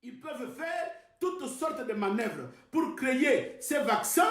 Ils peuvent faire toutes sortes de manœuvres pour créer ces vaccins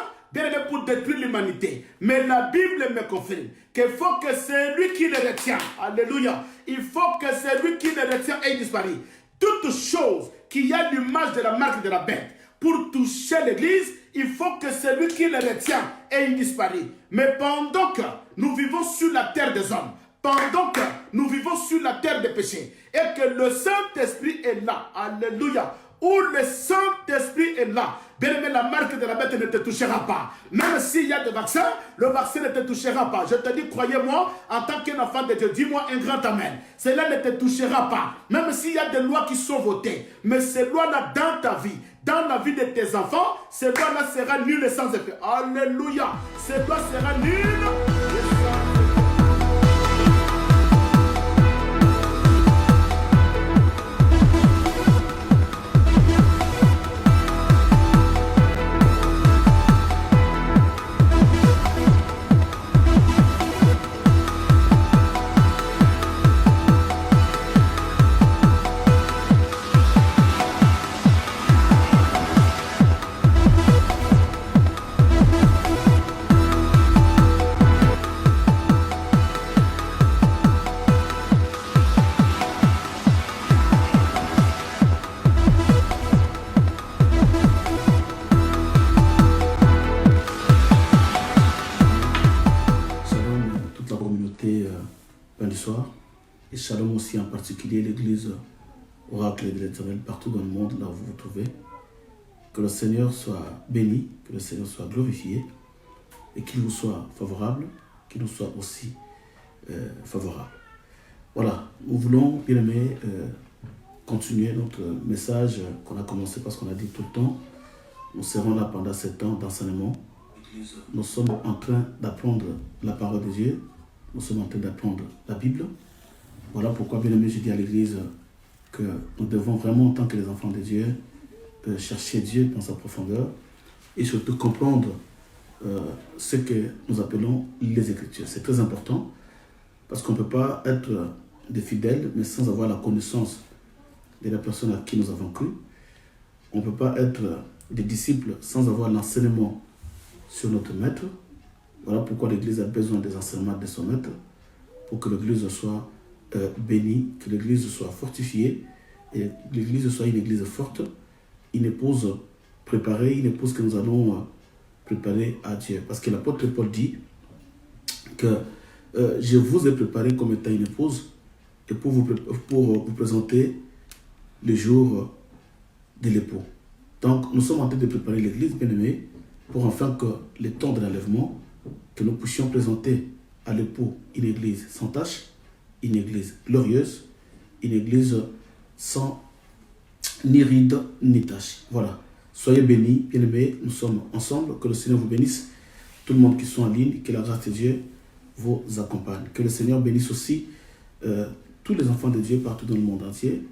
pour détruire l'humanité. Mais la Bible me confirme qu'il faut que celui qui les retient, alléluia, il faut que celui qui les retient ait disparu. Toute chose qui a l'image de la marque de la bête pour toucher l'église, il faut que celui qui les retient ait disparu. Mais pendant que nous vivons sur la terre des hommes, pendant que nous vivons sur la terre des péchés, et que le Saint-Esprit est là, alléluia, où le Saint-Esprit est là, bien aimé, la marque de la bête ne te touchera pas. Même s'il y a des vaccins, le vaccin ne te touchera pas. Je te dis, croyez-moi, en tant qu'un enfant de Dieu, dis-moi un grand amen. Cela ne te touchera pas. Même s'il y a des lois qui sont votées, mais ces lois-là dans ta vie, dans la vie de tes enfants, ces lois-là sera nulles et sans effet. Alléluia. Ces lois sera nulles et sans effet. Et shalom aussi en particulier l'église Oracle de l'Éternel partout dans le monde là où vous vous trouvez. Que le Seigneur soit béni, que le Seigneur soit glorifié et qu'il vous soit favorable, qu'il nous soit aussi favorable. Voilà, nous voulons bien aimer continuer notre message qu'on a commencé parce qu'on a dit tout le temps. Nous serons là pendant 7 ans d'enseignement. Nous sommes en train d'apprendre la parole de Dieu. Nous sommes en train d'apprendre la Bible. Voilà pourquoi, bien aimé, je dis à l'Église que nous devons vraiment, en tant que les enfants de Dieu, chercher Dieu dans sa profondeur et surtout comprendre ce que nous appelons les Écritures. C'est très important parce qu'on ne peut pas être des fidèles, mais sans avoir la connaissance de la personne à qui nous avons cru. On ne peut pas être des disciples sans avoir l'enseignement sur notre maître. Voilà pourquoi l'Église a besoin des enseignements de son maître pour que l'Église soit bénie, que l'Église soit fortifiée et que l'Église soit une Église forte, une épouse préparée, une épouse que nous allons préparer à Dieu. Parce que l'apôtre Paul dit que je vous ai préparé comme étant une épouse et pour vous présenter le jour de l'époux. Donc nous sommes en train de préparer l'Église, bien aimée, pour enfin que le temps de l'enlèvement, que nous puissions présenter à l'époux une Église sans tache, une Église glorieuse, une Église sans ni ride ni tache. Voilà. Soyez bénis, bien-aimés, nous sommes ensemble. Que le Seigneur vous bénisse. Tout le monde qui sont en ligne, que la grâce de Dieu vous accompagne. Que le Seigneur bénisse aussi tous les enfants de Dieu partout dans le monde entier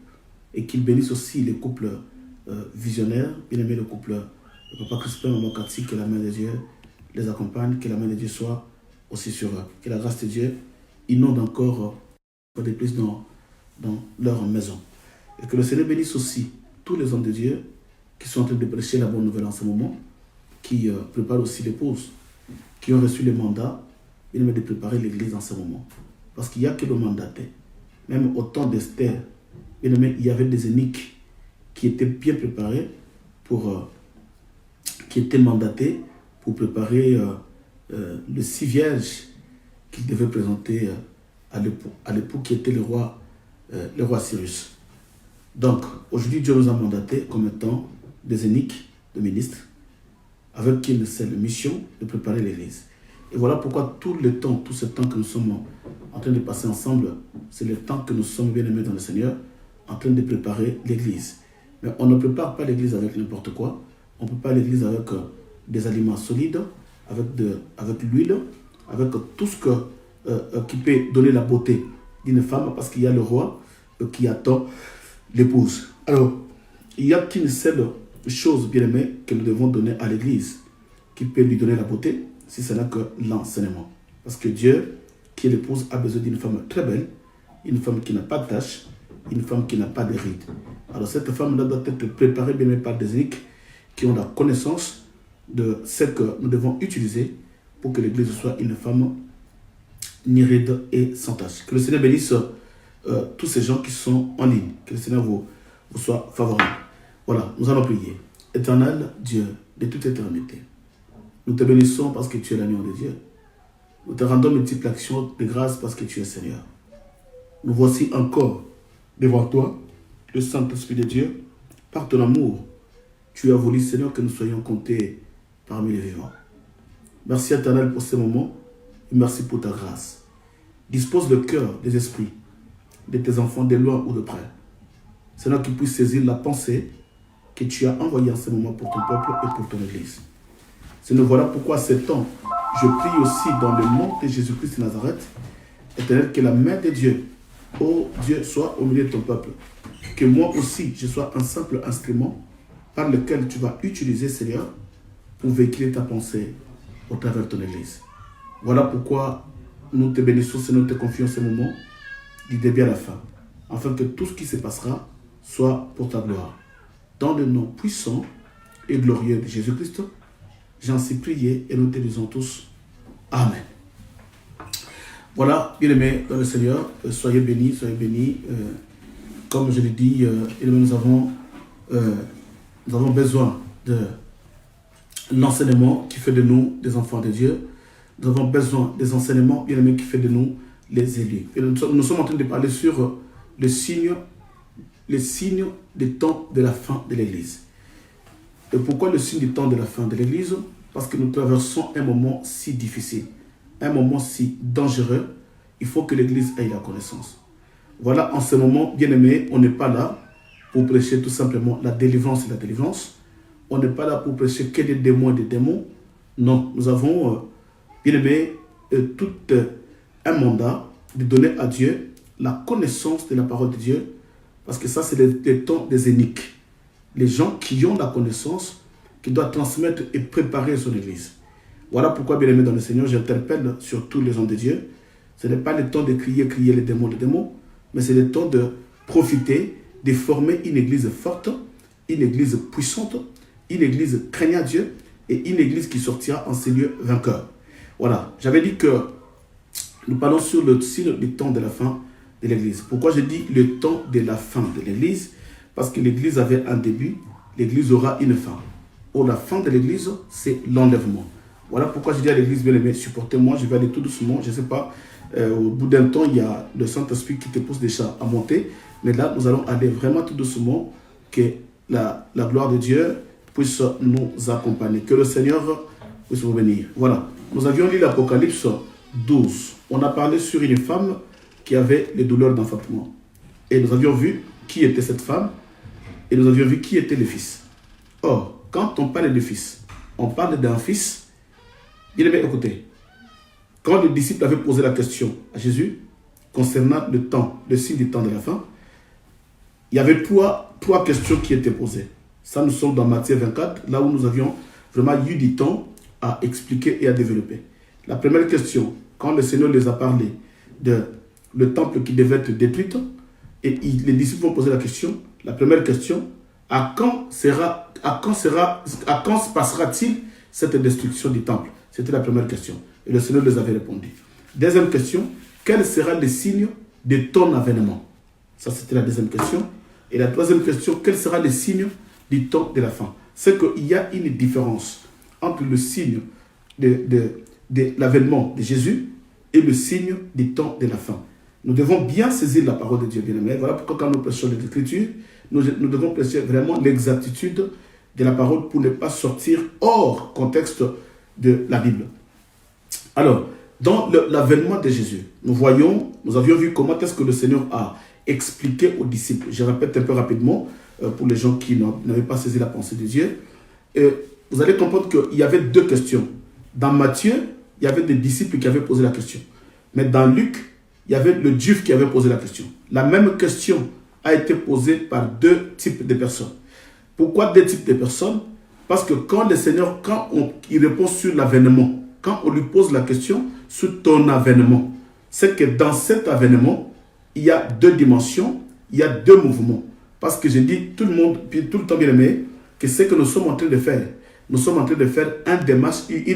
et qu'il bénisse aussi les couples visionnaires, bien-aimés, le couple Papa Crispin, Maman Cathy, que la main de Dieu les accompagne, que la main de Dieu soit aussi sur eux. Que la grâce de Dieu inonde encore des plus dans leur maison. Et que le Seigneur bénisse aussi tous les hommes de Dieu qui sont en train de prêcher la bonne nouvelle en ce moment, qui préparent aussi l'épouse, qui ont reçu le mandat de préparer l'église en ce moment. Parce qu'il n'y a que le mandaté. Même au temps d'Esther, il y avait des eunuques qui étaient bien préparés qui étaient mandatés pour préparer le 6 vierges qu'ils devaient présenter à l'époux qui était le roi Cyrus. Donc, aujourd'hui, Dieu nous a mandatés comme étant des eunuques, de ministres, avec une seule mission de préparer l'église. Et voilà pourquoi tout ce temps que nous sommes en train de passer ensemble, c'est le temps que nous sommes bien aimés dans le Seigneur, en train de préparer l'église. Mais on ne prépare pas l'église avec n'importe quoi. On prépare l'église avec des aliments solides, avec l'huile, avec tout ce qui peut donner la beauté d'une femme, parce qu'il y a le roi qui attend l'épouse. Alors, il n'y a qu'une seule chose, bien aimée, que nous devons donner à l'église, qui peut lui donner la beauté, si c'est là que l'enseignement. Parce que Dieu, qui est l'épouse, a besoin d'une femme très belle, une femme qui n'a pas de tache, une femme qui n'a pas de rides. Alors cette femme-là doit être préparée bien par des élites qui ont la connaissance de ce que nous devons utiliser pour que l'Église soit une femme ni ride et sans tache. Que le Seigneur bénisse tous ces gens qui sont en ligne. Que le Seigneur vous soit favorable. Voilà, nous allons prier. Éternel Dieu de toute éternité, nous te bénissons parce que tu es l'agneau de Dieu. Nous te rendons multiples actions de grâce parce que tu es Seigneur. Nous voici encore devant toi, le Saint-Esprit de Dieu. Par ton amour, tu as voulu, Seigneur, que nous soyons comptés parmi les vivants. Merci éternel pour ces moments et merci pour ta grâce. Dispose le cœur des esprits de tes enfants de loin ou de près. Seigneur, qu'ils puissent saisir la pensée que tu as envoyée en ce moment pour ton peuple et pour ton Église. Seigneur, voilà pourquoi ce temps, je prie aussi dans le nom de Jésus-Christ de Nazareth, éternel, que la main de Dieu, ô Dieu, soit au milieu de ton peuple. Que moi aussi, je sois un simple instrument par lequel tu vas utiliser, Seigneur, pour véhiculer ta pensée au travers de ton Église. Voilà pourquoi nous te bénissons, Seigneur, nous te confions ce moment, du début à la fin, afin que tout ce qui se passera soit pour ta gloire. Dans le nom puissant et glorieux de Jésus-Christ, j'en suis prié et nous te disons tous Amen. Voilà, bien-aimés dans le Seigneur, soyez bénis, soyez bénis. Comme je l'ai dit, nous avons besoin de l'enseignement qui fait de nous des enfants de Dieu. Nous avons besoin des enseignements, bien-aimés, qui fait de nous les élus. Et nous sommes en train de parler sur les signes des temps de la fin de l'Église. Et pourquoi le signe du temps de la fin de l'Église? Parce que nous traversons un moment si difficile, un moment si dangereux. Il faut que l'Église ait la connaissance. Voilà, en ce moment, bien-aimés, on n'est pas là pour prêcher tout simplement la délivrance et la délivrance. On n'est pas là pour prêcher que des démons et des démons. Non, nous avons, bien-aimés, tout un mandat de donner à Dieu la connaissance de la parole de Dieu. Parce que ça, c'est le temps des éniques. Les gens qui ont la connaissance, qui doivent transmettre et préparer son Église. Voilà pourquoi, bien-aimés dans le Seigneur, j'interpelle sur tous les gens de Dieu. Ce n'est pas le temps de crier les démons, mais c'est le temps de profiter, de former une Église forte, une Église puissante, une Église craignant Dieu et une Église qui sortira en ces lieux vainqueurs. Voilà, j'avais dit que nous parlons sur le signe du temps de la fin de l'Église. Pourquoi je dis le temps de la fin de l'Église? Parce que l'Église avait un début, l'Église aura une fin. Or, la fin de l'Église, c'est l'enlèvement. Voilà pourquoi je dis à l'Église, bien aimé, supportez-moi, je vais aller tout doucement. Je ne sais pas, au bout d'un temps, il y a le Saint-Esprit qui te pousse déjà à monter. Mais là, nous allons aller vraiment tout doucement, que la gloire de Dieu puisse nous accompagner. Que le Seigneur puisse vous bénir. Voilà, nous avions lu l'Apocalypse 12. On a parlé sur une femme qui avait les douleurs d'enfantement. Et nous avions vu qui était cette femme, et nous avions vu qui était le fils. Or, quand on parle de fils, on parle d'un fils. Bien aimé, écoutez, quand les disciples avaient posé la question à Jésus concernant le temps, le signe du temps de la fin, il y avait trois questions qui étaient posées. Ça, nous sommes dans Matthieu 24, là où nous avions vraiment eu du temps à expliquer et à développer. La première question, quand le Seigneur les a parlé de le temple qui devait être détruit, et les disciples vont poser la question, la première question, à quand se passera-t-il cette destruction du temple? C'était la première question. Et le Seigneur les avait répondu. Deuxième question, quel sera le signe de ton avènement? Ça, c'était la deuxième question. Et la troisième question, quel sera le signe du temps de la fin? C'est qu'il y a une différence entre le signe de l'avènement de Jésus et le signe du temps de la fin. Nous devons bien saisir la parole de Dieu, bien-aimé. Voilà pourquoi quand nous prêchons les Écritures, nous devons prêcher vraiment l'exactitude de la parole pour ne pas sortir hors contexte de la Bible. Alors, dans l'avènement de Jésus, nous avions vu comment est-ce que le Seigneur a expliqué aux disciples. Je répète un peu rapidement pour les gens qui n'avaient pas saisi la pensée de Dieu. Vous allez comprendre qu'il y avait deux questions. Dans Matthieu, il y avait des disciples qui avaient posé la question. Mais dans Luc, il y avait le Juif qui avait posé la question. La même question a été posée par deux types de personnes. Pourquoi deux types de personnes? Parce que quand le Seigneur, il répond sur l'avènement, quand on lui pose la question sur ton avènement, c'est que dans cet avènement, il y a deux dimensions, il y a deux mouvements. Parce que je dis tout le monde, puis tout le temps bien aimé, que ce que nous sommes en train de faire, nous sommes en train de faire une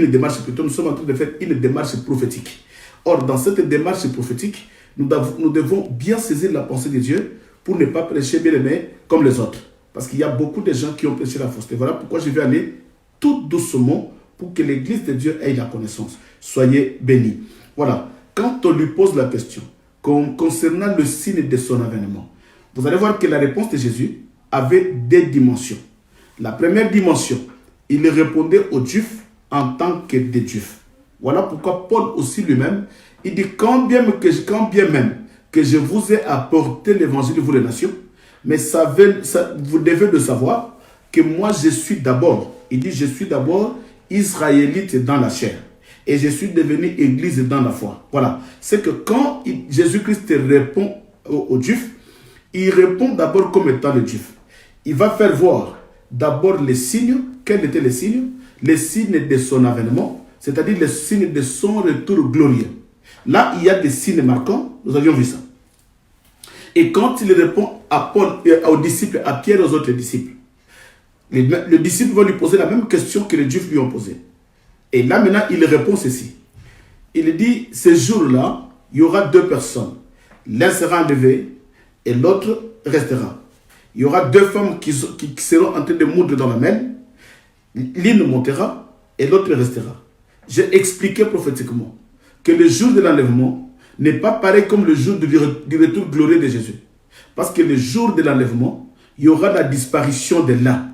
démarche plutôt, nous sommes en train de faire une démarche prophétique. Or, dans cette démarche prophétique, nous devons bien saisir la pensée de Dieu pour ne pas prêcher bien aimé comme les autres. Parce qu'il y a beaucoup de gens qui ont prêché la fausseté. Voilà pourquoi je vais aller tout doucement pour que l'Église de Dieu ait la connaissance. Soyez bénis. Voilà. Quand on lui pose la question concernant le signe de son avènement, vous allez voir que la réponse de Jésus avait des dimensions. La première dimension, il répondait aux Juifs en tant que des Juifs. Voilà pourquoi Paul aussi lui-même, il dit quand bien même que je vous ai apporté l'évangile vous les nations, mais vous devez le savoir que moi je suis d'abord, il dit je suis d'abord israélite dans la chair et je suis devenu église dans la foi. Voilà, c'est que quand Jésus-Christ répond aux Juifs, il répond d'abord comme étant le Juif. Il va faire voir d'abord les signes. Quels étaient les signes? Les signes de son avènement, c'est-à-dire les signes de son retour glorieux. Là, il y a des signes marquants, nous avions vu ça. Et quand il répond à Paul, aux disciples, à Pierre et aux autres disciples, le disciple va lui poser la même question que les Juifs lui ont posée. Et là, maintenant, il répond ceci. Il dit, ce jour-là, il y aura deux personnes. L'un sera enlevé et l'autre restera. Il y aura deux femmes qui seront en train de moudre dans la mer. L'une montera et l'autre restera. J'ai expliqué prophétiquement que le jour de l'enlèvement n'est pas pareil comme le jour du retour glorieux de Jésus. Parce que le jour de l'enlèvement, il y aura la disparition de l'un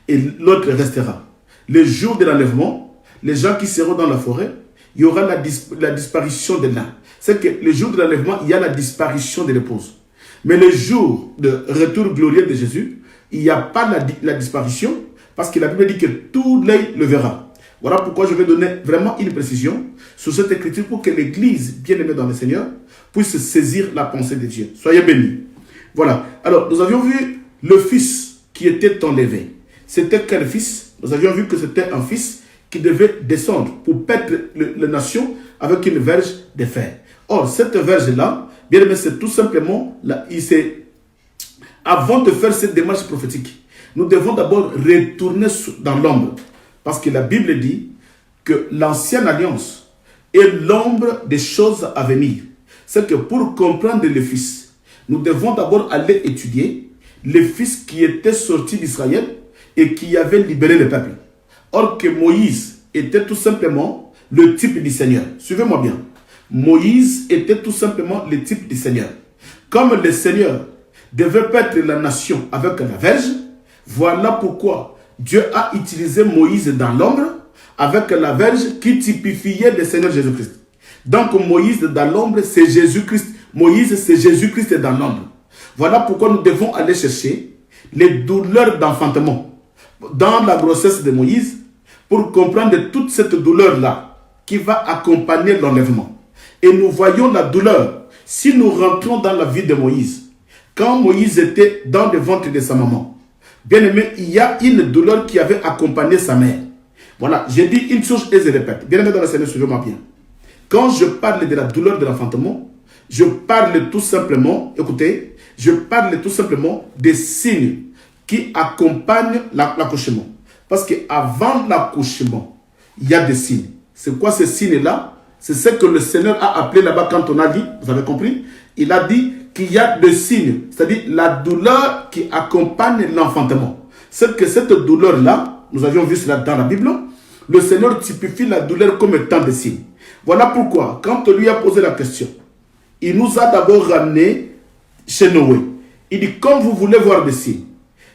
et l'autre restera. Le jour de l'enlèvement, les gens qui seront dans la forêt, il y aura la disparition de l'un. C'est que le jour de l'enlèvement, il y a la disparition de l'épouse. Mais le jour de retour glorieux de Jésus, il n'y a pas la disparition parce que la Bible dit que tout l'œil le verra. Voilà pourquoi je vais donner vraiment une précision sur cette écriture pour que l'Église, bien-aimée dans le Seigneur, puisse saisir la pensée de Dieu. Soyez bénis. Voilà. Alors, nous avions vu le fils qui était enlevé. C'était quel fils? Nous avions vu que c'était un fils qui devait descendre pour paître la nation avec une verge de fer. Or, cette verge-là, bien aimé, c'est tout simplement, avant de faire cette démarche prophétique, nous devons d'abord retourner dans l'ombre. Parce que la Bible dit que l'ancienne alliance est l'ombre des choses à venir. C'est que pour comprendre le Fils, nous devons d'abord aller étudier le Fils qui était sorti d'Israël et qui avait libéré le peuple. Or que Moïse était tout simplement le type du Seigneur. Suivez-moi bien. Moïse était tout simplement le type du Seigneur. Comme le Seigneur devait paître la nation avec la verge, voilà pourquoi Dieu a utilisé Moïse dans l'ombre avec la verge qui typifiait le Seigneur Jésus-Christ. Donc Moïse dans l'ombre, c'est Jésus-Christ. Moïse, c'est Jésus-Christ dans l'ombre. Voilà pourquoi nous devons aller chercher les douleurs d'enfantement dans la grossesse de Moïse pour comprendre toute cette douleur-là qui va accompagner l'enlèvement. Et nous voyons la douleur si nous rentrons dans la vie de Moïse. Quand Moïse était dans le ventre de sa maman, bien aimé, il y a une douleur qui avait accompagné sa mère. Voilà, j'ai dit une chose et je répète. Bien aimé dans le Seigneur, suivez-moi bien. Quand je parle de la douleur de l'enfantement, je parle tout simplement, écoutez, je parle tout simplement des signes qui accompagnent l'accouchement. Parce qu'avant l'accouchement, il y a des signes. C'est quoi ces signes-là? C'est ce que le Seigneur a appelé là-bas quand on a dit, vous avez compris? Il a dit qu'il y a des signes, c'est-à-dire la douleur qui accompagne l'enfantement. C'est que cette douleur-là, nous avions vu cela dans la Bible, le Seigneur typifie la douleur comme étant des signes. Voilà pourquoi, quand on lui a posé la question, il nous a d'abord ramené chez Noé. Il dit, comme vous voulez voir des signes,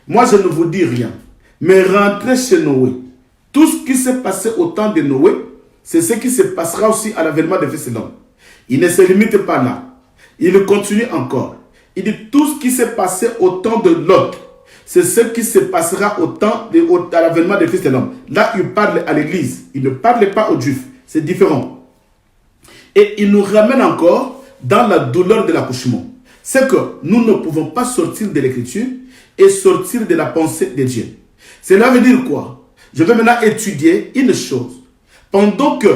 moi je ne vous dis rien, mais rentrez chez Noé. Tout ce qui s'est passé au temps de Noé, c'est ce qui se passera aussi à l'avènement des fils de l'homme. Il ne se limite pas là. Il continue encore. Il dit tout ce qui s'est passé au temps de Lot, c'est ce qui se passera à l'avènement des fils de l'homme. Là, il parle à l'église. Il ne parle pas aux juifs. C'est différent. Et il nous ramène encore dans la douleur de l'accouchement. C'est que nous ne pouvons pas sortir de l'écriture et sortir de la pensée de Dieu. Cela veut dire quoi? Je vais maintenant étudier une chose. Pendant que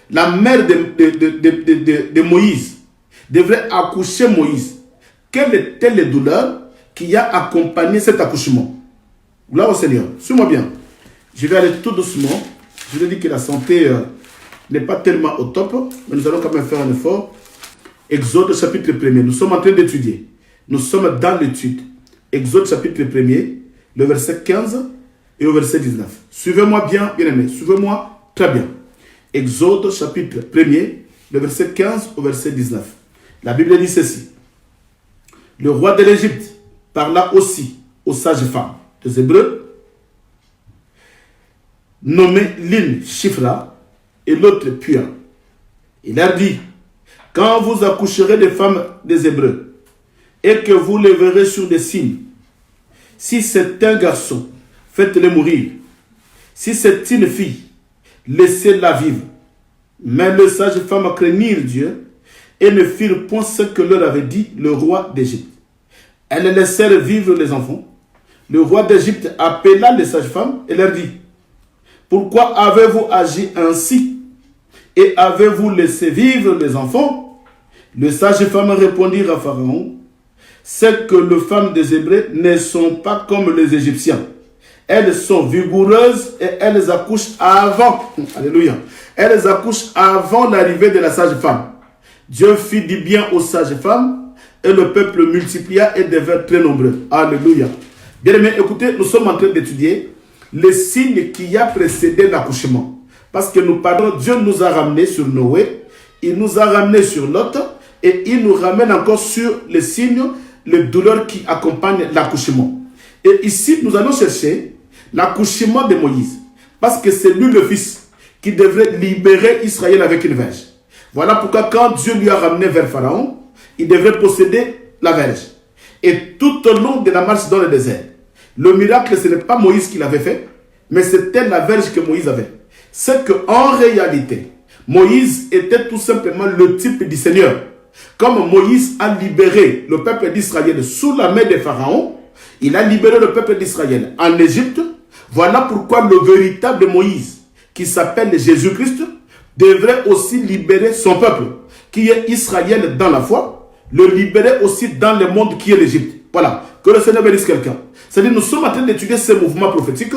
la mère de Moïse devrait accoucher Moïse, quelles étaient les douleurs qui a accompagné cet accouchement. Gloire au Seigneur. Suis-moi bien. Je vais aller tout doucement. Je vous ai dit que la santé n'est pas tellement au top, mais nous allons quand même faire un effort. Exode chapitre 1er. Nous sommes en train d'étudier. Nous sommes dans l'étude. Exode chapitre 1er, le verset 15 et au verset 19. Suivez-moi bien, bien-aimés. Suivez-moi très bien. Exode chapitre 1er, le verset 15 au verset 19. La Bible dit ceci. Le roi de l'Égypte parla aussi aux sages femmes des Hébreux, nommées l'une Shifra et l'autre Pua. Il leur dit, quand vous accoucherez des femmes des Hébreux et que vous les verrez sur des signes, si c'est un garçon, faites-le mourir. Si c'est une fille, laissez-la vivre. Mais les sages femmes craignirent Dieu et ne firent point ce que leur avait dit le roi d'Égypte. Elles laissèrent vivre les enfants. Le roi d'Égypte appela les sages femmes et leur dit, pourquoi avez-vous agi ainsi et avez-vous laissé vivre les enfants? Les sages femmes répondirent à Pharaon, c'est que les femmes des Hébreux ne sont pas comme les Égyptiens. Elles sont vigoureuses et elles accouchent avant. Alléluia. Elles accouchent avant l'arrivée de la sage femme. Dieu fit du bien aux sages femmes et le peuple multiplia et devint très nombreux. Alléluia. Bien aimés, écoutez, nous sommes en train d'étudier les signes qui a précédé l'accouchement. Parce que nous parlons, Dieu nous a ramenés sur Noé, il nous a ramenés sur Lot et il nous ramène encore sur les signes, les douleurs qui accompagnent l'accouchement. Et ici, nous allons chercher l'accouchement de Moïse. Parce que c'est lui le fils qui devrait libérer Israël avec une verge. Voilà pourquoi quand Dieu lui a ramené vers Pharaon, il devrait posséder la verge. Et tout au long de la marche dans le désert, le miracle, ce n'est pas Moïse qui l'avait fait, mais c'était la verge que Moïse avait. C'est qu'en réalité, Moïse était tout simplement le type du Seigneur. Comme Moïse a libéré le peuple d'Israël sous la main de Pharaon, il a libéré le peuple d'Israël en Égypte. Voilà pourquoi le véritable Moïse, qui s'appelle Jésus-Christ, devrait aussi libérer son peuple, qui est Israël dans la foi, le libérer aussi dans le monde qui est l'Égypte. Voilà, que le Seigneur bénisse quelqu'un. C'est-à-dire, nous sommes en train d'étudier ces mouvements prophétiques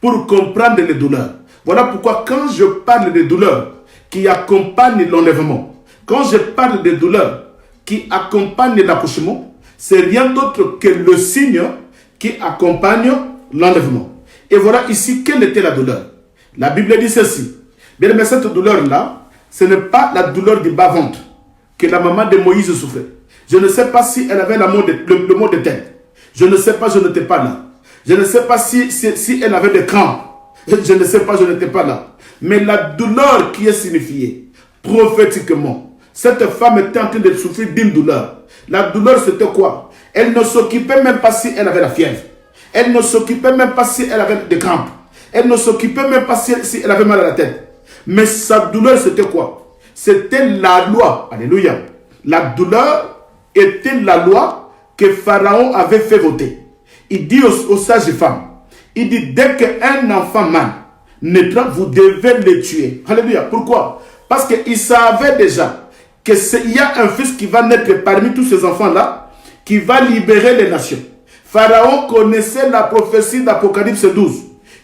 pour comprendre les douleurs. Voilà pourquoi quand je parle des douleurs qui accompagnent l'enlèvement, quand je parle des douleurs qui accompagnent l'accouchement, c'est rien d'autre que le signe qui accompagne l'enlèvement. Et voilà ici, quelle était la douleur? La Bible dit ceci. Bien, mais cette douleur-là, ce n'est pas la douleur du bas-ventre que la maman de Moïse souffrait. Je ne sais pas si elle avait le mot de tête. Je ne sais pas, je n'étais pas là. Je ne sais pas si elle avait des crampes. Je ne sais pas, je n'étais pas là. Mais la douleur qui est signifiée prophétiquement, cette femme était en train de souffrir d'une douleur. La douleur, c'était quoi? Elle ne s'occupait même pas si elle avait la fièvre. Elle ne s'occupait même pas si elle avait des crampes. Elle ne s'occupait même pas si elle avait mal à la tête. Mais sa douleur, c'était quoi? C'était la loi. Alléluia. La douleur était la loi que Pharaon avait fait voter. Il dit aux sages femmes, il dit, dès qu'un enfant mâle naîtra, vous devez le tuer. Alléluia. Pourquoi? Parce qu'il savait déjà qu'il y a un fils qui va naître parmi tous ces enfants-là, qui va libérer les nations. Pharaon connaissait la prophétie d'Apocalypse 12,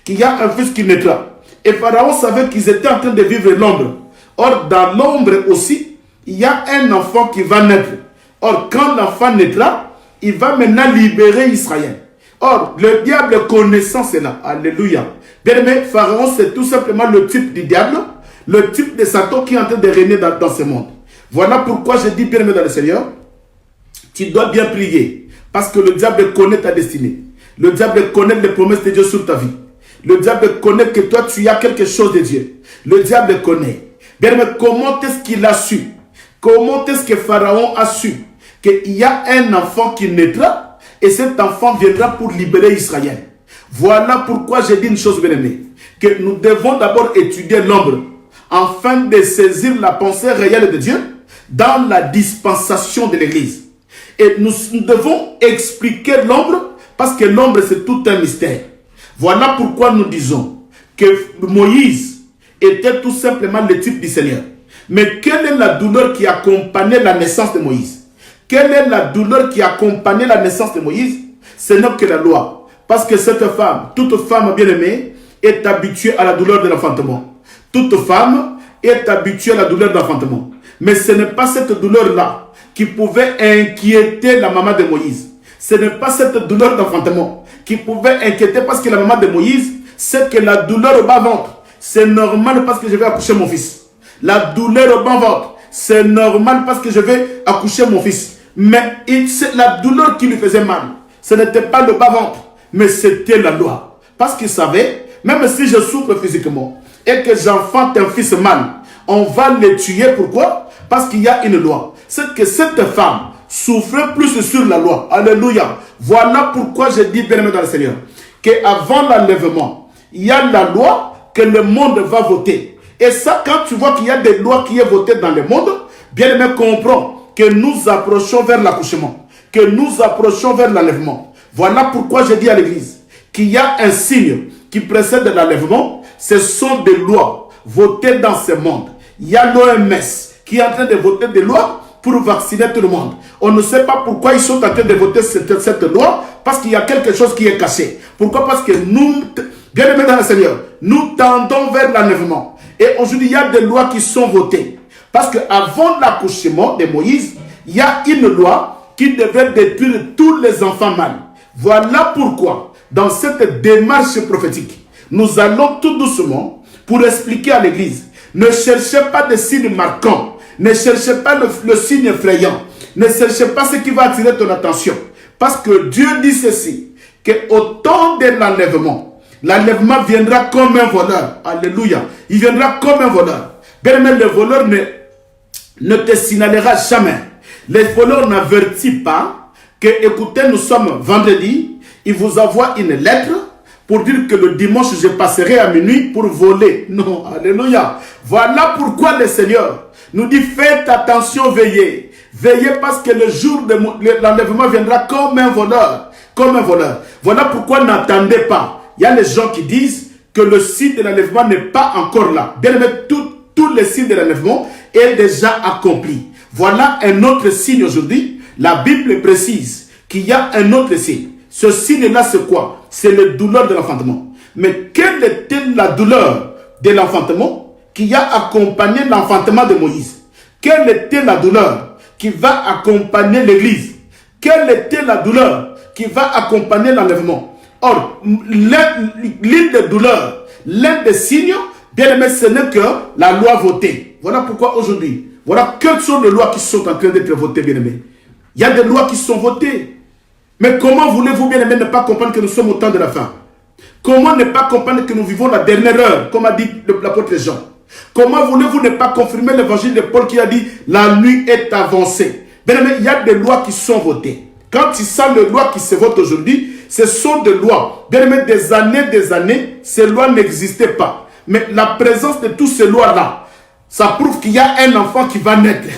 qu'il y a un fils qui naîtra. Et Pharaon savait qu'ils étaient en train de vivre l'ombre. Or, dans l'ombre aussi, il y a un enfant qui va naître. Or, quand l'enfant naîtra, il va maintenant libérer Israël. Or, le diable connaissant cela. Alléluia. Bien aimé, Pharaon, c'est tout simplement le type du diable, le type de Satan qui est en train de régner dans ce monde. Voilà pourquoi je dis, bien aimé dans le Seigneur, tu dois bien prier. Parce que le diable connaît ta destinée. Le diable connaît les promesses de Dieu sur ta vie. Le diable connaît que toi, tu as quelque chose de Dieu. Le diable connaît. Bien aimé, comment est-ce qu'il a su? Comment est-ce que Pharaon a su qu'il y a un enfant qui naîtra et cet enfant viendra pour libérer Israël? Voilà pourquoi j'ai dit une chose, bien aimé, que nous devons d'abord étudier l'ombre afin de saisir la pensée réelle de Dieu dans la dispensation de l'Église. Et nous devons expliquer l'ombre parce que l'ombre c'est tout un mystère. Voilà pourquoi nous disons que Moïse était tout simplement le type du Seigneur. Mais quelle est la douleur qui accompagnait la naissance de Moïse? Quelle est la douleur qui accompagnait la naissance de Moïse? ce n'est que la loi. Parce que cette femme, toute femme bien-aimée, est habituée à la douleur de l'enfantement. Toute femme est habituée à la douleur de l'enfantement. Mais ce n'est pas cette douleur-là qui pouvait inquiéter la maman de Moïse. Ce n'est pas cette douleur d'enfantement qui pouvait inquiéter, parce que la maman de Moïse sait que la douleur au bas-ventre, c'est normal parce que je vais accoucher mon fils. La douleur au bas-ventre, c'est normal parce que je vais accoucher mon fils. Mais la douleur qui lui faisait mal, ce n'était pas le bas-ventre, mais c'était la loi. Parce qu'il savait, même si je souffre physiquement et que j'enfante un fils mal, on va le tuer. Pourquoi? Parce qu'il y a une loi. C'est que cette femme souffrait plus sur la loi. Alléluia. Voilà pourquoi je dis, bien-aimé dans le Seigneur, qu'avant l'enlèvement, il y a la loi que le monde va voter. Et ça, quand tu vois qu'il y a des lois qui sont votées dans le monde, bien-aimé, comprends que nous approchons vers l'accouchement, que nous approchons vers l'enlèvement. Voilà pourquoi je dis à l'église qu'il y a un signe qui précède l'enlèvement. Ce sont des lois votées dans ce monde. Il y a l'OMS qui est en train de voter des lois pour vacciner tout le monde. On ne sait pas pourquoi ils sont en train de voter cette loi, parce qu'il y a quelque chose qui est caché. Pourquoi? Parce que nous, bien aimés dans le Seigneur, nous tendons vers l'enlèvement. Et aujourd'hui, il y a des lois qui sont votées. Parce qu'avant l'accouchement de Moïse, il y a une loi qui devait détruire tous les enfants mâles. Voilà pourquoi, dans cette démarche prophétique, nous allons tout doucement pour expliquer à l'église. Ne cherchez pas des signes marquants. Ne cherchez pas le signe effrayant. Ne cherchez pas ce qui va attirer ton attention. Parce que Dieu dit ceci, qu'au temps de l'enlèvement, l'enlèvement viendra comme un voleur. Alléluia. Il viendra comme un voleur. Bien aimé, le voleur ne te signalera jamais. Le voleur n'avertit pas que, écoutez, nous sommes vendredi, il vous envoie une lettre pour dire que le dimanche, je passerai à minuit pour voler. Non, alléluia. Voilà pourquoi le Seigneur nous dit, faites attention, veillez. Veillez parce que le jour de l'enlèvement viendra comme un voleur. Comme un voleur. Voilà pourquoi n'attendez pas. Il y a les gens qui disent que le signe de l'enlèvement n'est pas encore là. Bien aimé, tous les signes de l'enlèvement est déjà accompli. Voilà un autre signe aujourd'hui. La Bible précise qu'il y a un autre signe. Ce signe-là, c'est quoi? C'est la douleur de l'enfantement. Mais quelle était la douleur de l'enfantement qui a accompagné l'enfantement de Moïse? Quelle était la douleur qui va accompagner l'église? Quelle était la douleur qui va accompagner l'enlèvement? Or, l'une des douleurs, l'un des signes, bien aimé, ce n'est que la loi votée. Voilà pourquoi aujourd'hui, voilà quelles sont les lois qui sont en train d'être votées, bien aimé. Il y a des lois qui sont votées. Mais comment voulez-vous, bien aimé, ne pas comprendre que nous sommes au temps de la fin? Comment ne pas comprendre que nous vivons la dernière heure, comme a dit l'apôtre Jean? Comment voulez-vous ne pas confirmer l'évangile de Paul qui a dit la nuit est avancée? Bien aimé, il y a des lois qui sont votées. Quand tu sens les lois qui se votent aujourd'hui, ce sont des lois. Bien aimé, des années, ces lois n'existaient pas. Mais la présence de toutes ces lois-là, ça prouve qu'il y a un enfant qui va naître.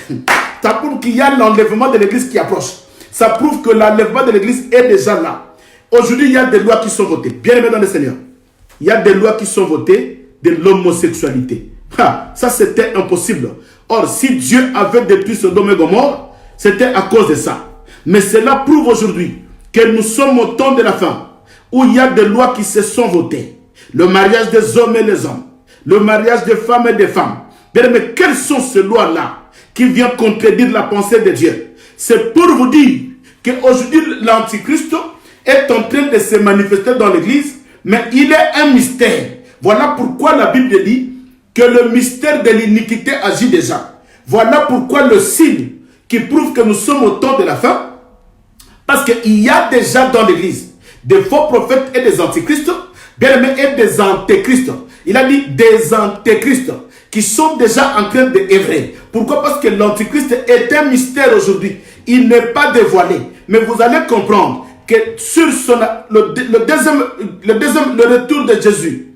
Ça prouve qu'il y a l'enlèvement de l'église qui approche. Ça prouve que l'enlèvement de l'église est déjà là. Aujourd'hui, il y a des lois qui sont votées. Bien aimé dans le Seigneur. Il y a des lois qui sont votées de l'homosexualité. Ça, c'était impossible. Or, si Dieu avait détruit Sodome et Gomorrhe, c'était à cause de ça. Mais cela prouve aujourd'hui que nous sommes au temps de la fin, où il y a des lois qui se sont votées. Le mariage des hommes et des hommes. Le mariage des femmes et des femmes. Bien aimé, quelles sont ces lois-là qui viennent contredire la pensée de Dieu? C'est pour vous dire qu'aujourd'hui, l'Antichrist est en train de se manifester dans l'église, mais il est un mystère. Voilà pourquoi la Bible dit que le mystère de l'iniquité agit déjà. Voilà pourquoi le signe qui prouve que nous sommes au temps de la fin, parce qu'il y a déjà dans l'église des faux prophètes et des antichrists, bien aimés, et des antéchrists. Il a dit des antéchrists qui sont déjà en train d'œuvrer. Pourquoi? Parce que l'antichrist est un mystère aujourd'hui. Il n'est pas dévoilé. Mais vous allez comprendre que sur le retour de Jésus,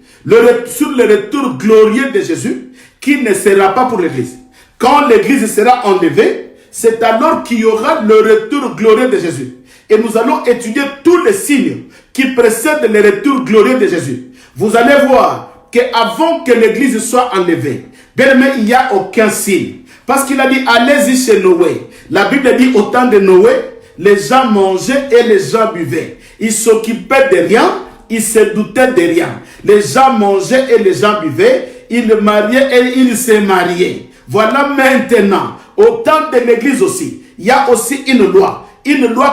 sur le retour glorieux de Jésus, qui ne sera pas pour l'église. Quand l'église sera enlevée, c'est alors qu'il y aura le retour glorieux de Jésus. Et nous allons étudier tous les signes qui précèdent le retour glorieux de Jésus. Vous allez voir qu'avant que l'église soit enlevée, bien aimé, il n'y a aucun signe. Parce qu'il a dit, allez-y chez Noé. La Bible dit, au temps de Noé, les gens mangeaient et les gens buvaient. Ils s'occupaient de rien, ils se doutaient de rien. Les gens mangeaient et les gens buvaient, ils mariaient et ils se mariaient. Voilà maintenant, au temps de l'église aussi, il y a aussi une loi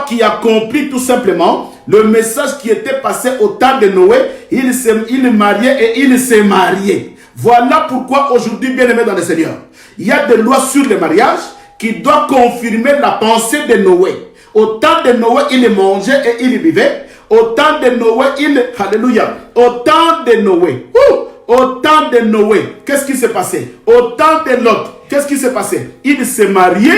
qui accomplit tout simplement le message qui était passé au temps de Noé. Il mariait et il s'est marié. Voilà pourquoi aujourd'hui, bien-aimés dans le Seigneur, il y a des lois sur le mariage qui doivent confirmer la pensée de Noé. Au temps de Noé, il mangeait et il vivait. Au temps de Noé, alléluia, au temps de Noé, au temps de Noé, qu'est-ce qui s'est passé? Au temps de Lot, qu'est-ce qui s'est passé? Il s'est marié.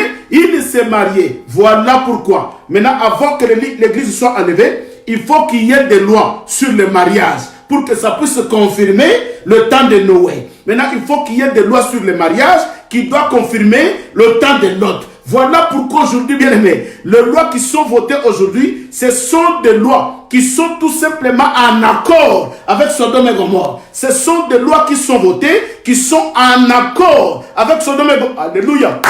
Voilà pourquoi. Maintenant, avant que l'église soit enlevée, il faut qu'il y ait des lois sur le mariage pour que ça puisse confirmer le temps de Noé. Maintenant, il faut qu'il y ait des lois sur le mariage qui doivent confirmer le temps de Lot. Voilà pourquoi aujourd'hui, bien aimés, les lois qui sont votées aujourd'hui, ce sont des lois qui sont tout simplement en accord avec Sodome et Gomorrhe. Ce sont des lois qui sont votées, qui sont en accord avec Sodome et Gomorrhe. Alléluia.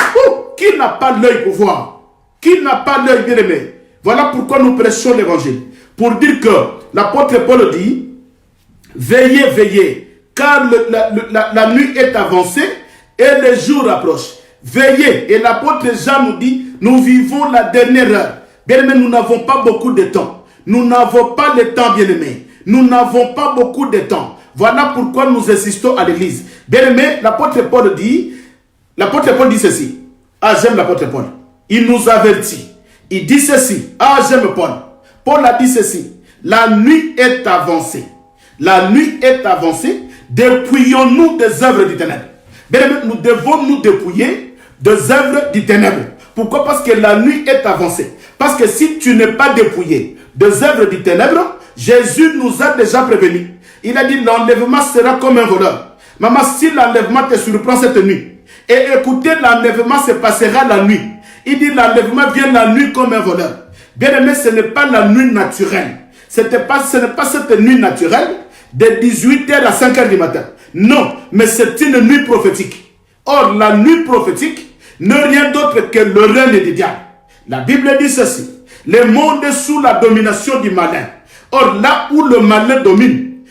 Qui n'a pas l'œil pour voir? Qui n'a pas l'œil, bien aimé? Voilà pourquoi nous prêchons l'évangile. Pour dire que l'apôtre Paul dit, veillez, veillez, car la nuit est avancée et le jour approche. Veillez. Et l'apôtre Jean nous dit, nous vivons la dernière heure. Bien-aimés, nous n'avons pas beaucoup de temps. Nous n'avons pas le temps, bien-aimés. Nous n'avons pas beaucoup de temps. Voilà pourquoi nous insistons à l'église. Bien-aimés, l'apôtre Paul dit ceci. Ah, j'aime l'apôtre Paul. Il nous avertit. Il dit ceci. Ah, j'aime Paul. Paul a dit ceci. La nuit est avancée. La nuit est avancée. Dépouillons-nous des œuvres du ténèbre. Bien-aimés, nous devons nous dépouiller des œuvres du ténèbre. Pourquoi? Parce que la nuit est avancée. Parce que si tu n'es pas dépouillé des œuvres du ténèbre, Jésus nous a déjà prévenus. Il a dit l'enlèvement sera comme un voleur. Maman, si l'enlèvement te surprend cette nuit, et écoutez, l'enlèvement se passera la nuit. Il dit l'enlèvement vient la nuit comme un voleur. Bien aimé, ce n'est pas la nuit naturelle. Ce n'est pas cette nuit naturelle de 18h à 5h du matin. Non, mais c'est une nuit prophétique. Or, la nuit prophétique n'est rien d'autre que le règne du diable. La Bible dit ceci. Le monde est sous la domination du malin. Or, là où le malin domine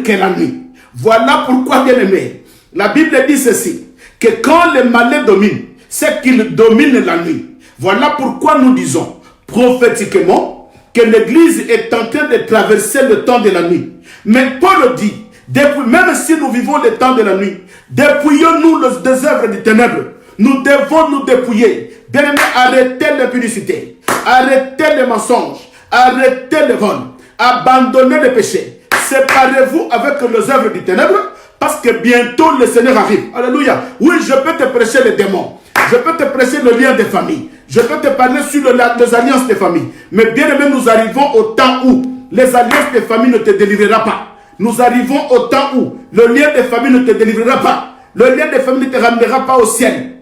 que la nuit. Voilà pourquoi, bien aimé, la Bible dit ceci, que quand le malin domine, c'est qu'il domine la nuit. Voilà pourquoi nous disons prophétiquement que l'Église est en train de traverser le temps de la nuit. Mais Paul dit, même si nous vivons le temps de la nuit, dépouillons-nous des œuvres du ténèbre. Nous devons nous dépouiller. Bien aimé, arrêtez l'impudicité, arrêtez les mensonges, arrêtez le vol, abandonnez le péché. Séparez-vous avec les œuvres du ténèbre, parce que bientôt le Seigneur arrive. Alléluia. Oui, je peux te prêcher les démons. Je peux te prêcher le lien des familles. Je peux te parler sur les alliances des familles. Mais bien aimé, nous arrivons au temps où les alliances des familles ne te délivrera pas. Nous arrivons au temps où le lien des familles ne te délivrera pas. Le lien des familles ne te ramènera pas au ciel.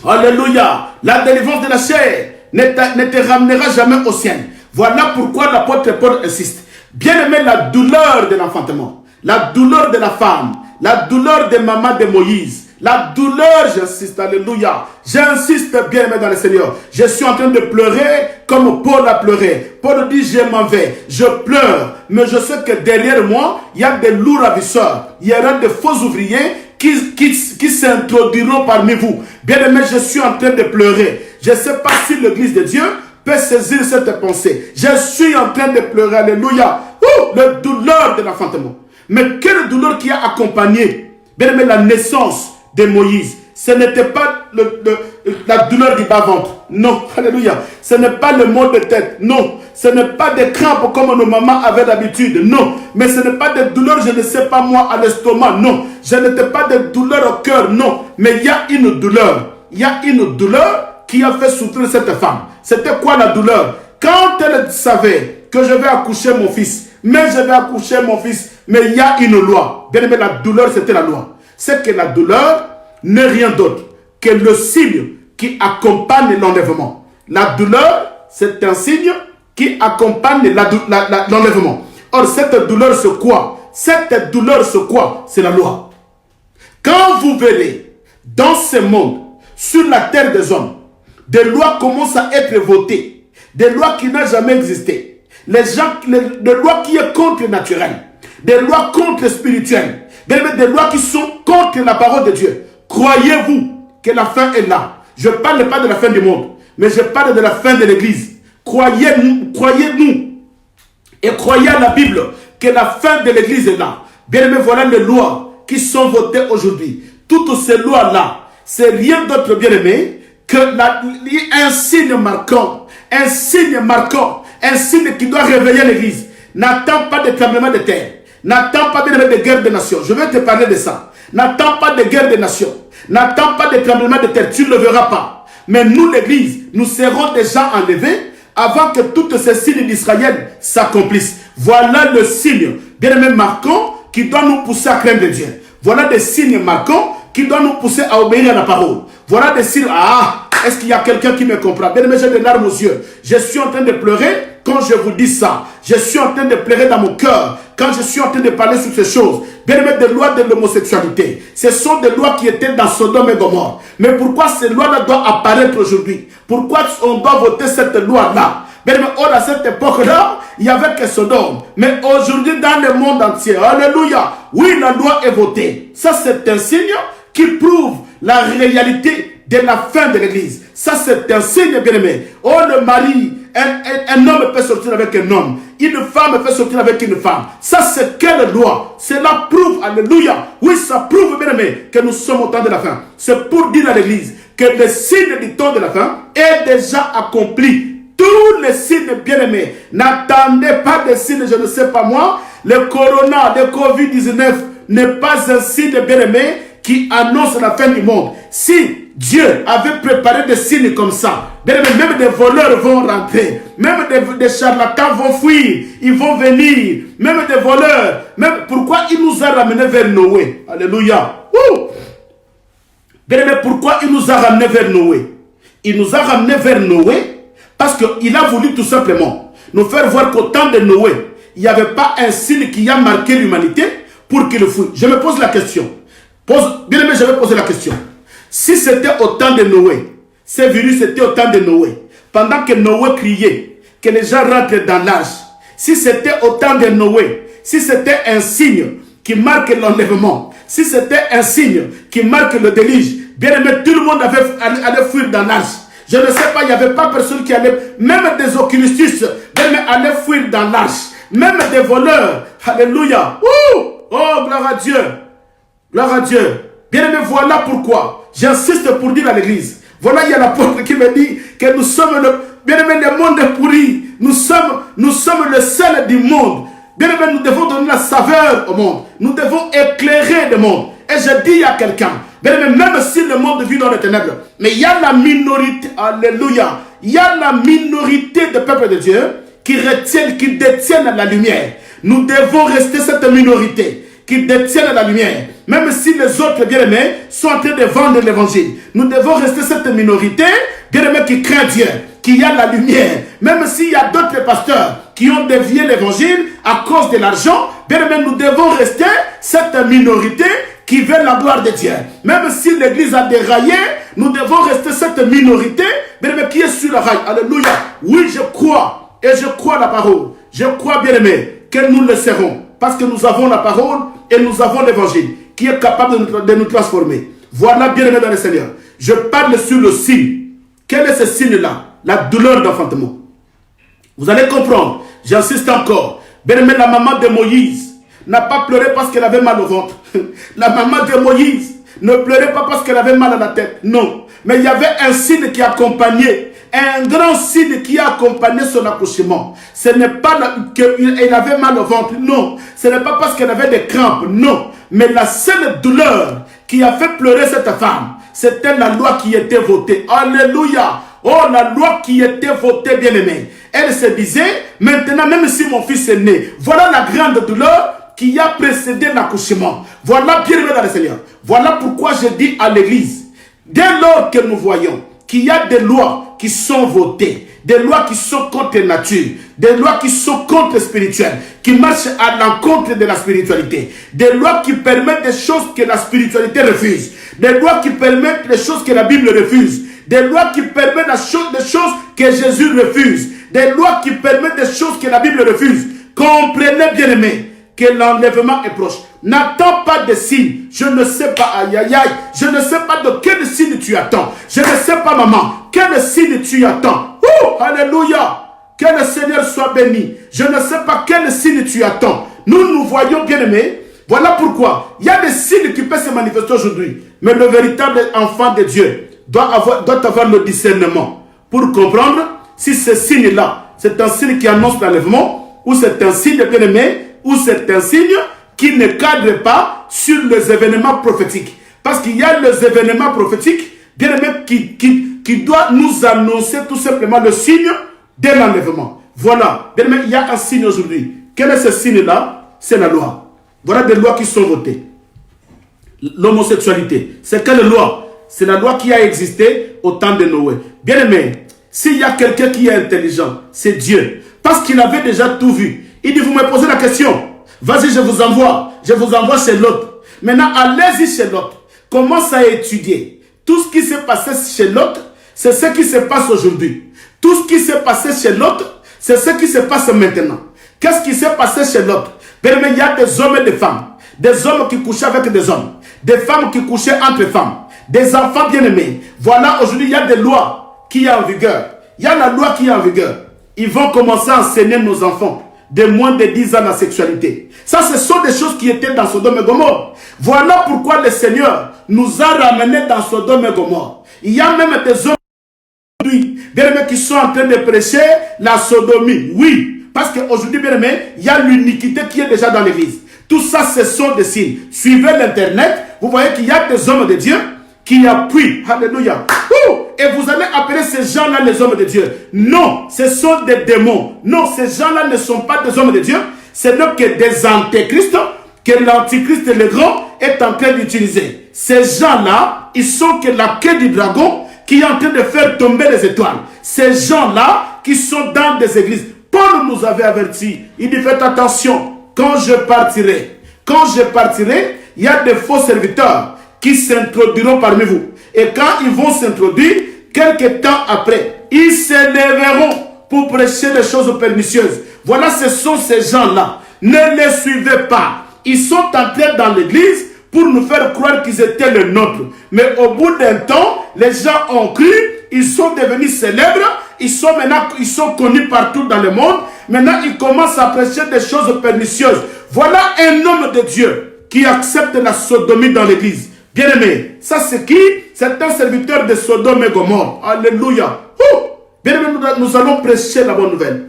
Alléluia. La délivrance de la chair ne te ramènera jamais au ciel. Voilà pourquoi l'apôtre Paul insiste. Bien aimé, la douleur de l'enfantement, la douleur de la femme, la douleur de maman de Moïse, la douleur, j'insiste, alléluia, j'insiste bien aimé dans le Seigneur. Je suis en train de pleurer comme Paul a pleuré. Paul dit, je m'en vais, je pleure, mais je sais que derrière moi, il y a des lourds ravisseurs, il y aura des faux ouvriers qui s'introduiront parmi vous. Bien aimé, je suis en train de pleurer. Je ne sais pas si l'église de Dieu peut saisir cette pensée. Je suis en train de pleurer, alléluia. La douleur de l'enfantement. Mais quelle douleur qui a accompagné, bien aimé, la naissance de Moïse. Ce n'était pas la douleur du bas-ventre. Non, alléluia. Ce n'est pas le mal de tête. Non. Ce n'est pas des crampes comme nos mamans avaient d'habitude. Non. Mais ce n'est pas des douleurs, je ne sais pas moi, à l'estomac. Non. Ce n'était pas des douleurs au cœur. Non. Mais il y a une douleur. Il y a une douleur qui a fait souffrir cette femme. C'était quoi la douleur? Quand elle savait que je vais accoucher mon fils, mais je vais accoucher mon fils, mais il y a une loi. Bien aimé, la douleur, c'était la loi. C'est que la douleur n'est rien d'autre que le signe qui accompagne l'enlèvement. La douleur, c'est un signe qui accompagne l'enlèvement. Or, cette douleur, c'est quoi? Cette douleur, c'est quoi? C'est la loi. Quand vous verrez dans ce monde, sur la terre des hommes, des lois commencent à être votées, des lois qui n'ont jamais existé, des lois qui sont contre naturelles, des lois contre spirituelles, des lois qui sont contre la parole de Dieu. Croyez-vous que la fin est là? Je ne parle pas de la fin du monde, mais je parle de la fin de l'Église. Croyez-nous et croyez à la Bible que la fin de l'Église est là. Bien aimé, voilà les lois qui sont votées aujourd'hui. Toutes ces lois-là, c'est rien d'autre, bien aimé, que un signe marquant, un signe marquant, un signe qui doit réveiller l'Église. N'attends pas de tremblement de terre. N'attends pas de guerre de nations. Je vais te parler de ça. N'attends pas de guerre de nations. N'attends pas de tremblement de terre. Tu ne le verras pas. Mais nous, l'Église, nous serons déjà enlevés avant que tous ces signes d'Israël s'accomplissent. Voilà le signe, bien aimé, marquant qui doit nous pousser à craindre Dieu. Voilà des signes marquants qui doivent nous pousser à obéir à la parole. Voilà des signes. Ah, est-ce qu'il y a quelqu'un qui me comprend? Bien aimé, j'ai des larmes aux yeux. Je suis en train de pleurer quand je vous dis ça. Je suis en train de pleurer dans mon cœur quand je suis en train de parler sur ces choses. Bien aimé, des lois de l'homosexualité. Ce sont des lois qui étaient dans Sodome et Gomorrhe. Mais pourquoi ces lois-là doivent apparaître aujourd'hui? Pourquoi on doit voter cette loi-là? Bien aimé, à cette époque-là, il n'y avait que Sodome. Mais aujourd'hui, dans le monde entier, alléluia, oui, la loi est votée. Ça, c'est un signe qui prouve la réalité de la fin de l'Église. Ça, c'est un signe, bien aimé. Oh, le mari, un homme peut sortir avec un homme. Une femme peut sortir avec une femme. Ça, c'est quelle loi? Cela prouve, alléluia. Oui, ça prouve, bien aimé, que nous sommes au temps de la fin. C'est pour dire à l'Église que le signe du temps de la fin est déjà accompli. Tous les signes, bien aimés, n'attendez pas de signes, je ne sais pas moi. Le corona, le Covid-19 n'est pas un signe, bien aimé, qui annonce la fin du monde. Si Dieu avait préparé des signes comme ça, bien aimé, même des voleurs vont rentrer, même des charlatans vont fuir, ils vont venir, même des voleurs. Même pourquoi il nous a ramenés vers Noé? Alléluia. Bien aimé, pourquoi il nous a ramenés vers Noé? Il nous a ramenés vers Noé parce qu'il a voulu tout simplement nous faire voir qu'au temps de Noé, il n'y avait pas un signe qui a marqué l'humanité pour qu'il fuit. Je me pose la question. Bien aimé, je vais poser la question. Si c'était au temps de Noé, ces virus étaient au temps de Noé, pendant que Noé criait, que les gens rentrent dans l'arche, si c'était au temps de Noé, si c'était un signe qui marque l'enlèvement, si c'était un signe qui marque le déluge, bien aimé, tout le monde allait fuir dans l'arche. Je ne sais pas, il n'y avait pas personne qui allait, même des occultistes, allaient fuir dans l'arche. Même des voleurs. Alléluia. Oh, gloire à Dieu. Gloire à Dieu. Bien aimé, voilà pourquoi j'insiste pour dire à l'église. Voilà, il y a l'apôtre qui me dit que nous sommes bien aimé, le monde est pourri. Nous sommes le sel du monde. Bien aimé, nous devons donner la saveur au monde. Nous devons éclairer le monde. Et je dis à quelqu'un, même si le monde vit dans les ténèbres, mais il y a la minorité, alléluia, il y a la minorité de peuple de Dieu qui détiennent la lumière. Nous devons rester cette minorité qui détiennent la lumière. Même si les autres, bien-aimés, sont en train de vendre l'évangile. Nous devons rester cette minorité, bien-aimés, qui craint Dieu, qui a la lumière. Même s'il y a d'autres pasteurs qui ont dévié l'évangile à cause de l'argent, bien-aimés, nous devons rester cette minorité qui veut la gloire de Dieu. Même si l'église a déraillé, nous devons rester cette minorité, bien-aimé, qui est sur la rail. Alléluia. Oui, je crois, et je crois la parole. Je crois, bien-aimé, que nous le serons. Parce que nous avons la parole et nous avons l'évangile qui est capable de nous transformer. Voilà, bien-aimé dans le Seigneur. Je parle sur le signe. Quel est ce signe-là? La douleur d'enfantement. Vous allez comprendre. J'insiste encore. Bien-aimé, la maman de Moïse n'a pas pleuré parce qu'elle avait mal au ventre. La maman de Moïse ne pleurait pas parce qu'elle avait mal à la tête. Non. Mais il y avait un signe qui accompagnait. Un grand signe qui a accompagné son accouchement. Ce n'est pas qu'elle avait mal au ventre. Non. Ce n'est pas parce qu'elle avait des crampes. Non. Mais la seule douleur qui a fait pleurer cette femme, c'était la loi qui était votée. Alléluia. Oh, la loi qui était votée, bien-aimée. Elle se disait, maintenant, même si mon fils est né, voilà la grande douleur qui a précédé l'accouchement. Voilà, bien-aimé dans le Seigneur. Voilà pourquoi je dis à l'église, dès lors que nous voyons qu'il y a des lois qui sont votées, des lois qui sont contre la nature, des lois qui sont contre le spirituel, qui marchent à l'encontre de la spiritualité, des lois qui permettent des choses que la spiritualité refuse, des lois qui permettent des choses que la Bible refuse, Des lois qui permettent des choses que Jésus refuse. Des lois qui permettent des choses que la Bible refuse. Comprenez, bien-aimés, que l'enlèvement est proche. N'attends pas de signes. Je ne sais pas, aïe aïe aïe. Je ne sais pas de quel signe tu attends. Je ne sais pas, maman, quel signe tu attends. Oh, alléluia. Que le Seigneur soit béni. Je ne sais pas quel signe tu attends. Nous voyons, bien-aimés. Voilà pourquoi il y a des signes qui peuvent se manifester aujourd'hui. Mais le véritable enfant de Dieu doit avoir le discernement pour comprendre si ce signe-là, c'est un signe qui annonce l'enlèvement, ou c'est un signe bien-aimé, ou c'est un signe qui ne cadre pas sur les événements prophétiques. Parce qu'il y a les événements prophétiques, bien-aimés, qui doivent nous annoncer tout simplement le signe de l'enlèvement. Voilà, bien-aimés, il y a un signe aujourd'hui. Quel est ce signe-là? C'est la loi. Voilà des lois qui sont votées. L'homosexualité, c'est quelle loi? C'est la loi qui a existé au temps de Noé. Bien aimé, s'il y a quelqu'un qui est intelligent, c'est Dieu. Parce qu'il avait déjà tout vu. Il dit, vous me posez la question. Vas-y, je vous envoie chez l'autre. Maintenant, allez-y chez l'autre. Commence à étudier. Tout ce qui s'est passé chez l'autre, c'est ce qui se passe aujourd'hui. Tout ce qui s'est passé chez l'autre, c'est ce qui se passe maintenant. Qu'est-ce qui s'est passé chez l'autre? Bien aimé, il y a des hommes et des femmes. Des hommes qui couchaient avec des hommes. Des femmes qui couchaient entre femmes. Des enfants bien-aimés. Voilà, aujourd'hui, il y a des lois qui sont en vigueur. Il y a la loi qui est en vigueur. Ils vont commencer à enseigner nos enfants de moins de 10 ans la sexualité. Ça, ce sont des choses qui étaient dans Sodome et Gomorrhe. Voilà pourquoi le Seigneur nous a ramenés dans Sodome et Gomorrhe. Il y a même des hommes aujourd'hui, bien-aimés, qui sont en train de prêcher la sodomie. Oui, parce qu'aujourd'hui, bien-aimés, il y a l'iniquité qui est déjà dans l'église. Tout ça, ce sont des signes. Suivez l'internet, vous voyez qu'il y a des hommes de Dieu qui appuient. Alléluia. Et vous allez appeler ces gens-là les hommes de Dieu. Non, ce sont des démons. Non, ces gens-là ne sont pas des hommes de Dieu. Ce n'est que des antéchrists que l'antichrist le grand est en train d'utiliser. Ces gens-là, ils sont que la queue du dragon qui est en train de faire tomber les étoiles. Ces gens-là qui sont dans des églises. Paul nous avait averti. Il dit, faites attention. Quand je partirai, il y a des faux serviteurs qui s'introduiront parmi vous. Et quand ils vont s'introduire, quelque temps après, ils s'élèveront pour prêcher des choses pernicieuses. Voilà, ce sont ces gens-là. Ne les suivez pas. Ils sont entrés dans l'église pour nous faire croire qu'ils étaient les nôtres. Mais au bout d'un temps, les gens ont cru, ils sont devenus célèbres, ils sont connus partout dans le monde. Maintenant, ils commencent à prêcher des choses pernicieuses. Voilà un homme de Dieu qui accepte la sodomie dans l'église. Bien-aimé, ça c'est qui? C'est un serviteur de Sodome et Gomorrhe. Alléluia. Bien-aimé, nous allons prêcher la bonne nouvelle.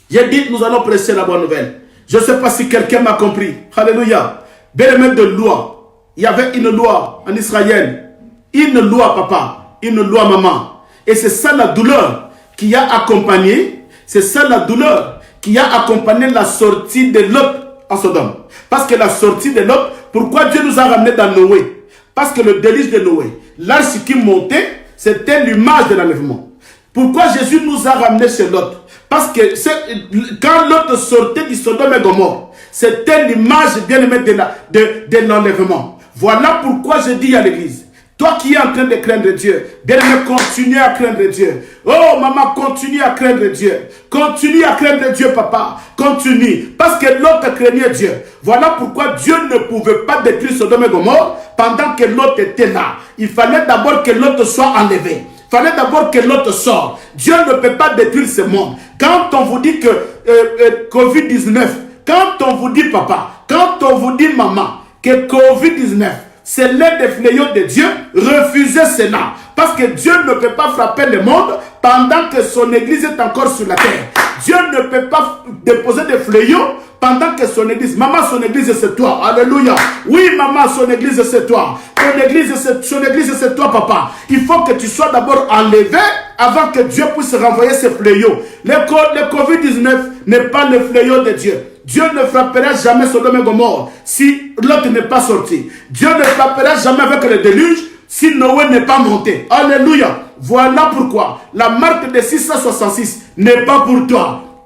J'ai dit, nous allons prêcher la bonne nouvelle. Je ne sais pas si quelqu'un m'a compris. Alléluia. Bien-aimé, de loi. Il y avait une loi en Israël. Une loi, papa. Une loi, maman. Et c'est ça la douleur qui a accompagné. C'est ça la douleur qui a accompagné la sortie de Lot en Sodome. Parce que la sortie de Lot, pourquoi Dieu nous a ramenés dans Noé? Parce que le déluge de Noé, l'arche qui montait, c'était l'image de l'enlèvement. Pourquoi Jésus nous a ramenés chez Lot? Parce que quand Lot sortait du Sodome et Gomorrhe, c'était l'image bien aimée de l'enlèvement. Voilà pourquoi je dis à l'église, toi qui es en train de craindre Dieu, bien aimé, continue à craindre Dieu. Oh maman, continue à craindre Dieu. Continue à craindre Dieu, papa. Continue. Parce que l'autre craignait Dieu. Voilà pourquoi Dieu ne pouvait pas détruire Sodome et Gomorrhe pendant que l'autre était là. Il fallait d'abord que l'autre soit enlevé. Il fallait d'abord que l'autre sorte. Dieu ne peut pas détruire ce monde. Quand on vous dit que Covid-19, quand on vous dit papa, quand on vous dit maman, que Covid-19, c'est l'un des fléaux de Dieu, refusez cela. Parce que Dieu ne peut pas frapper le monde pendant que son église est encore sur la terre. Dieu ne peut pas déposer des fléaux pendant que son église, maman, son église c'est toi. Alléluia. Oui, maman, son église c'est toi. Son église c'est toi, papa. Il faut que tu sois d'abord enlevé avant que Dieu puisse renvoyer ses fléaux. Le Covid-19 n'est pas le fléau de Dieu. Dieu ne frappera jamais Sodome et Gomorrhe si l'autre n'est pas sorti. Dieu ne frappera jamais avec le déluge si Noé n'est pas monté. Alléluia. Voilà pourquoi la marque de 666 n'est pas pour toi.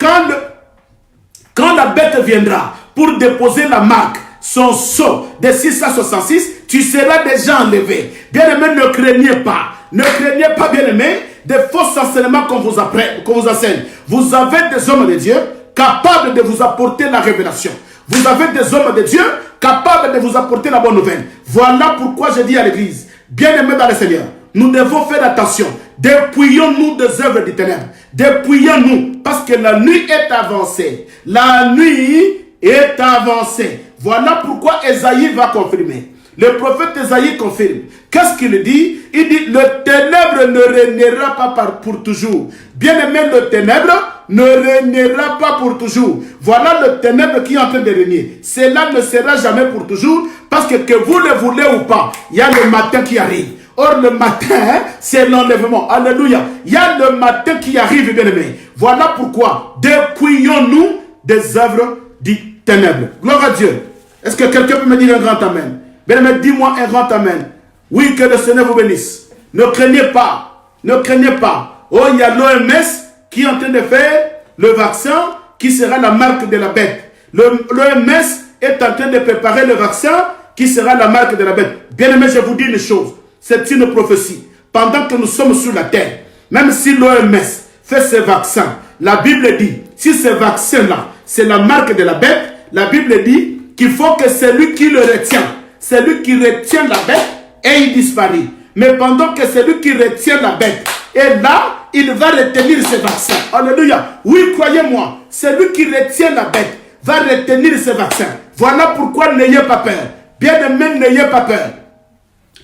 Quand la bête viendra pour déposer la marque, son sceau de 666, tu seras déjà enlevé. Bien-aimé, ne craignez pas. Ne craignez pas, bien-aimé, des faux enseignements qu'on vous enseigne. Vous avez des hommes de Dieu capables de vous apporter la révélation. Vous avez des hommes de Dieu capables de vous apporter la bonne nouvelle. Voilà pourquoi je dis à l'église, bien-aimés dans le Seigneur, nous devons faire attention. Dépouillons-nous des œuvres des ténèbres. Dépouillons-nous, parce que la nuit est avancée. La nuit est avancée. Voilà pourquoi Esaïe va confirmer. Le prophète Esaïe confirme. Qu'est-ce qu'il dit? Il dit, le ténèbre ne régnera pas pour toujours. Bien-aimé, le ténèbre ne régnera pas pour toujours. Voilà le ténèbre qui est en train de régner. Cela ne sera jamais pour toujours, parce que vous le voulez ou pas, il y a le matin qui arrive. Or, le matin, c'est l'enlèvement. Alléluia. Il y a le matin qui arrive, bien-aimé. Voilà pourquoi dépouillons-nous des œuvres des ténèbres. Gloire à Dieu. Est-ce que quelqu'un peut me dire un grand amen? Bien-aimé, dis-moi un grand amen. Oui, que le Seigneur vous bénisse. Ne craignez pas. Ne craignez pas. Oh, il y a l'OMS qui est en train de faire le vaccin qui sera la marque de la bête. L'OMS est en train de préparer le vaccin qui sera la marque de la bête. Bien-aimé, je vous dis une chose. C'est une prophétie. Pendant que nous sommes sur la terre, même si l'OMS fait ce vaccin, la Bible dit, si ce vaccin-là, c'est la marque de la bête, la Bible dit qu'il faut que celui qui le retient, celui qui retient la bête, et il disparaît. Mais pendant que celui qui retient la bête est là, il va retenir ce vaccin. Alléluia. Oui, croyez-moi, celui qui retient la bête va retenir ce vaccin. Voilà pourquoi n'ayez pas peur. Bien-aimés, n'ayez pas peur.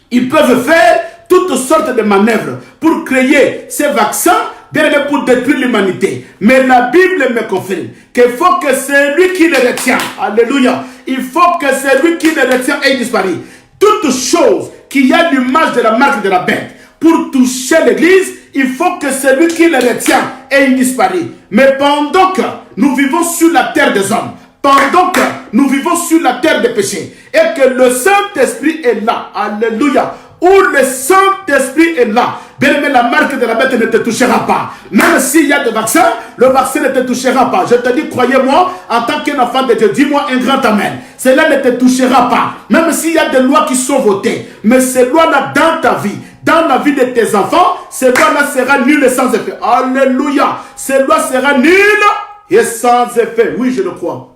Ils peuvent faire toutes sortes de manœuvres pour créer ces vaccins, bien pour détruire l'humanité. Mais la Bible me confirme qu'il faut que celui qui le retient, alléluia, il faut que celui qui le retient ait disparu. Toute chose qui a l'image de la marque de la bête, pour toucher l'église, il faut que celui qui le retient ait disparu. Mais pendant que nous vivons sur la terre des hommes, pendant que nous vivons sur la terre des péchés, et que le Saint-Esprit est là, alléluia, où le Saint-Esprit est là, bien aimé, la marque de la bête ne te touchera pas. Même s'il y a des vaccins, le vaccin ne te touchera pas. Je te dis, croyez-moi, en tant qu'un enfant de Dieu, dis-moi un grand amen. Cela ne te touchera pas. Même s'il y a des lois qui sont votées, mais ces lois-là dans ta vie, dans la vie de tes enfants, ces lois-là sera nulles et sans effet. Alléluia. Ces lois seront nulles et sans effet. Oui, je le crois.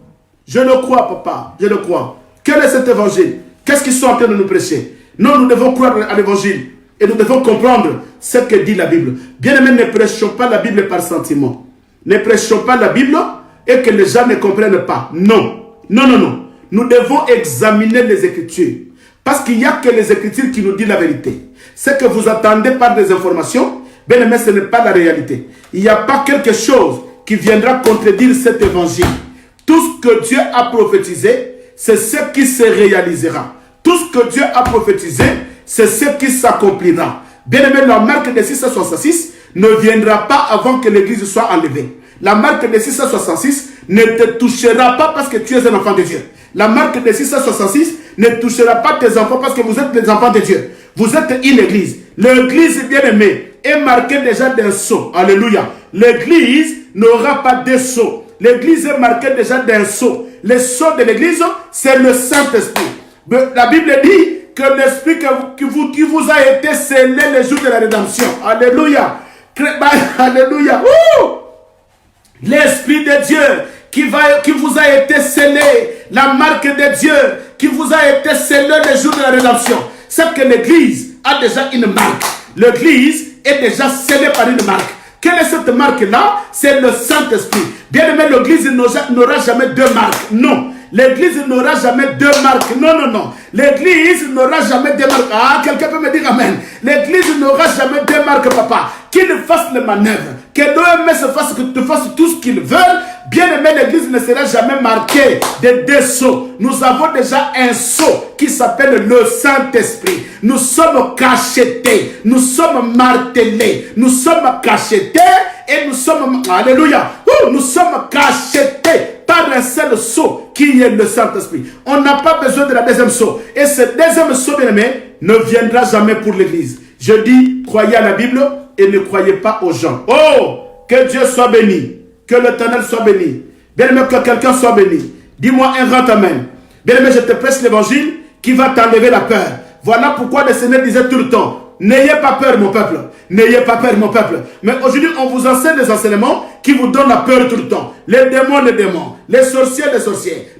Je le crois, papa. Je le crois. Quel est cet évangile? Qu'est-ce qu'ils sont en train de nous prêcher? Non, nous devons croire à l'évangile. Et nous devons comprendre ce que dit la Bible. Bien-aimés, ne prêchons pas la Bible par sentiment. Ne prêchons pas la Bible et que les gens ne comprennent pas. Non. Non, non, non. Nous devons examiner les Écritures. Parce qu'il n'y a que les Écritures qui nous disent la vérité. Ce que vous attendez par des informations, bien-aimés, ce n'est pas la réalité. Il n'y a pas quelque chose qui viendra contredire cet évangile. Tout ce que Dieu a prophétisé, c'est ce qui se réalisera. Tout ce que Dieu a prophétisé, c'est ce qui s'accomplira. Bien aimé, la marque de 666 ne viendra pas avant que l'église soit enlevée. La marque de 666 ne te touchera pas parce que tu es un enfant de Dieu. La marque de 666 ne touchera pas tes enfants parce que vous êtes des enfants de Dieu. Vous êtes une église. L'église, bien aimée, est marquée déjà d'un sceau. Alléluia. L'église n'aura pas de sceau. L'église est marquée déjà d'un sceau. Le sceau de l'église, c'est le Saint-Esprit. La Bible dit que l'Esprit qui vous a été scellé le jour de la rédemption. Alléluia. Alléluia. L'Esprit de Dieu qui vous a été scellé. La marque de Dieu qui vous a été scellé le jour de la rédemption. C'est que l'église a déjà une marque. L'église est déjà scellée par une marque. Quelle est cette marque-là? C'est le Saint-Esprit. Bien aimé, l'église n'aura jamais deux marques. Non. L'église n'aura jamais deux marques. Non, non, non. L'église n'aura jamais deux marques. Ah, quelqu'un peut me dire amen. L'église n'aura jamais deux marques, papa. Qu'ils fassent les manœuvres. Que l'OMS fasse tout ce qu'ils veulent. Bien aimé, l'église ne sera jamais marquée de deux sceaux. Nous avons déjà un sceau qui s'appelle le Saint-Esprit. Nous sommes cachetés. Nous sommes martelés. Nous sommes cachetés et nous sommes... Alléluia. Nous sommes cachetés par un seul sceau qui est le Saint-Esprit. On n'a pas besoin de la deuxième sceau. Et ce deuxième sceau, bien aimé, ne viendra jamais pour l'église. Je dis, croyez à la Bible et ne croyez pas aux gens. Oh, que Dieu soit béni. Que l'Éternel soit béni. Bien aimé, que quelqu'un soit béni. Dis-moi un grand amen. Bien-aimé, je te prêche l'évangile qui va t'enlever la peur. Voilà pourquoi le Seigneur disait tout le temps, n'ayez pas peur mon peuple, n'ayez pas peur mon peuple. Mais aujourd'hui, on vous enseigne des enseignements qui vous donnent la peur tout le temps. Les démons, les sorciers,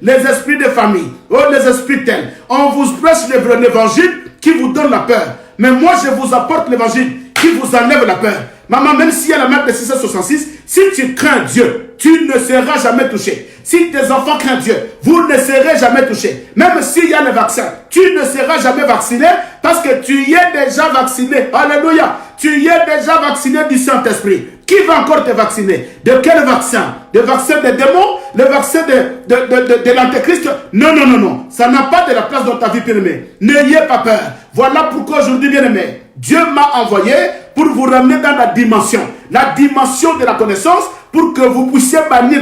les esprits de famille, oh, les esprits tels. On vous prêche l'évangile qui vous donne la peur. Mais moi, je vous apporte l'évangile qui vous enlève la peur. Maman, même s'il y a la marque de 666, si tu crains Dieu, tu ne seras jamais touché. Si tes enfants craignent Dieu, vous ne serez jamais touchés. Même s'il y a le vaccin, tu ne seras jamais vacciné parce que tu y es déjà vacciné. Alléluia. Tu y es déjà vacciné du Saint-Esprit. Qui va encore te vacciner? De quel vaccin? Le vaccin des démons? Le vaccin de l'antéchrist? Non, non, non, non. Ça n'a pas de la place dans ta vie, bien-aimé. N'ayez pas peur. Voilà pourquoi aujourd'hui, bien-aimé, Dieu m'a envoyé pour vous ramener dans la dimension de la connaissance, pour que vous puissiez bannir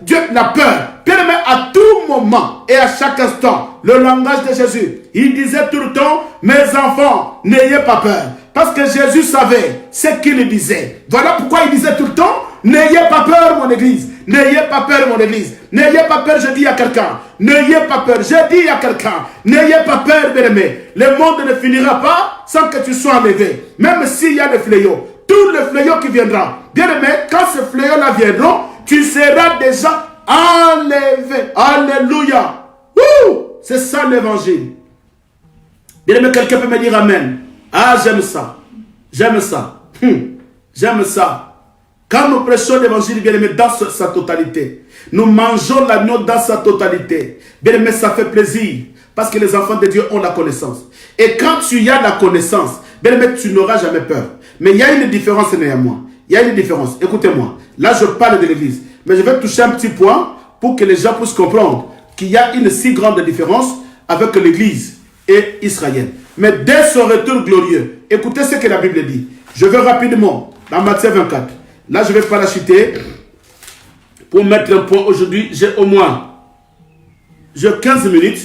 Dieu, la peur. Bien-aimé, à tout moment et à chaque instant, le langage de Jésus, il disait tout le temps, mes enfants, n'ayez pas peur. Parce que Jésus savait ce qu'il disait. Voilà pourquoi il disait tout le temps, n'ayez pas peur, mon église. N'ayez pas peur, mon église. N'ayez pas peur, je dis à quelqu'un. N'ayez pas peur, je dis à quelqu'un. N'ayez pas peur, bien-aimé. Le monde ne finira pas sans que tu sois enlevé. Même s'il y a des fléaux. Tout le fléau qui viendra. Bien-aimé, quand ce fléau-là viendra, tu seras déjà enlevé. Alléluia. C'est ça l'évangile. Bien-aimé, quelqu'un peut me dire amen. Ah, j'aime ça. J'aime ça. J'aime ça. Quand nous prêchons l'évangile, bien-aimé, dans sa totalité, nous mangeons l'agneau dans sa totalité. Bien-aimé, ça fait plaisir. Parce que les enfants de Dieu ont la connaissance. Et quand tu as la connaissance, bien-aimé, tu n'auras jamais peur. Mais il y a une différence néanmoins. Il y a une différence. Écoutez-moi. Là, je parle de l'église. Mais je vais toucher un petit point pour que les gens puissent comprendre qu'il y a une si grande différence avec l'église et Israël. Mais dès son retour glorieux, écoutez ce que la Bible dit. Je vais rapidement dans Matthieu 24. Là, je ne vais pas la citer. Pour mettre un point aujourd'hui, j'ai au moins 15 minutes.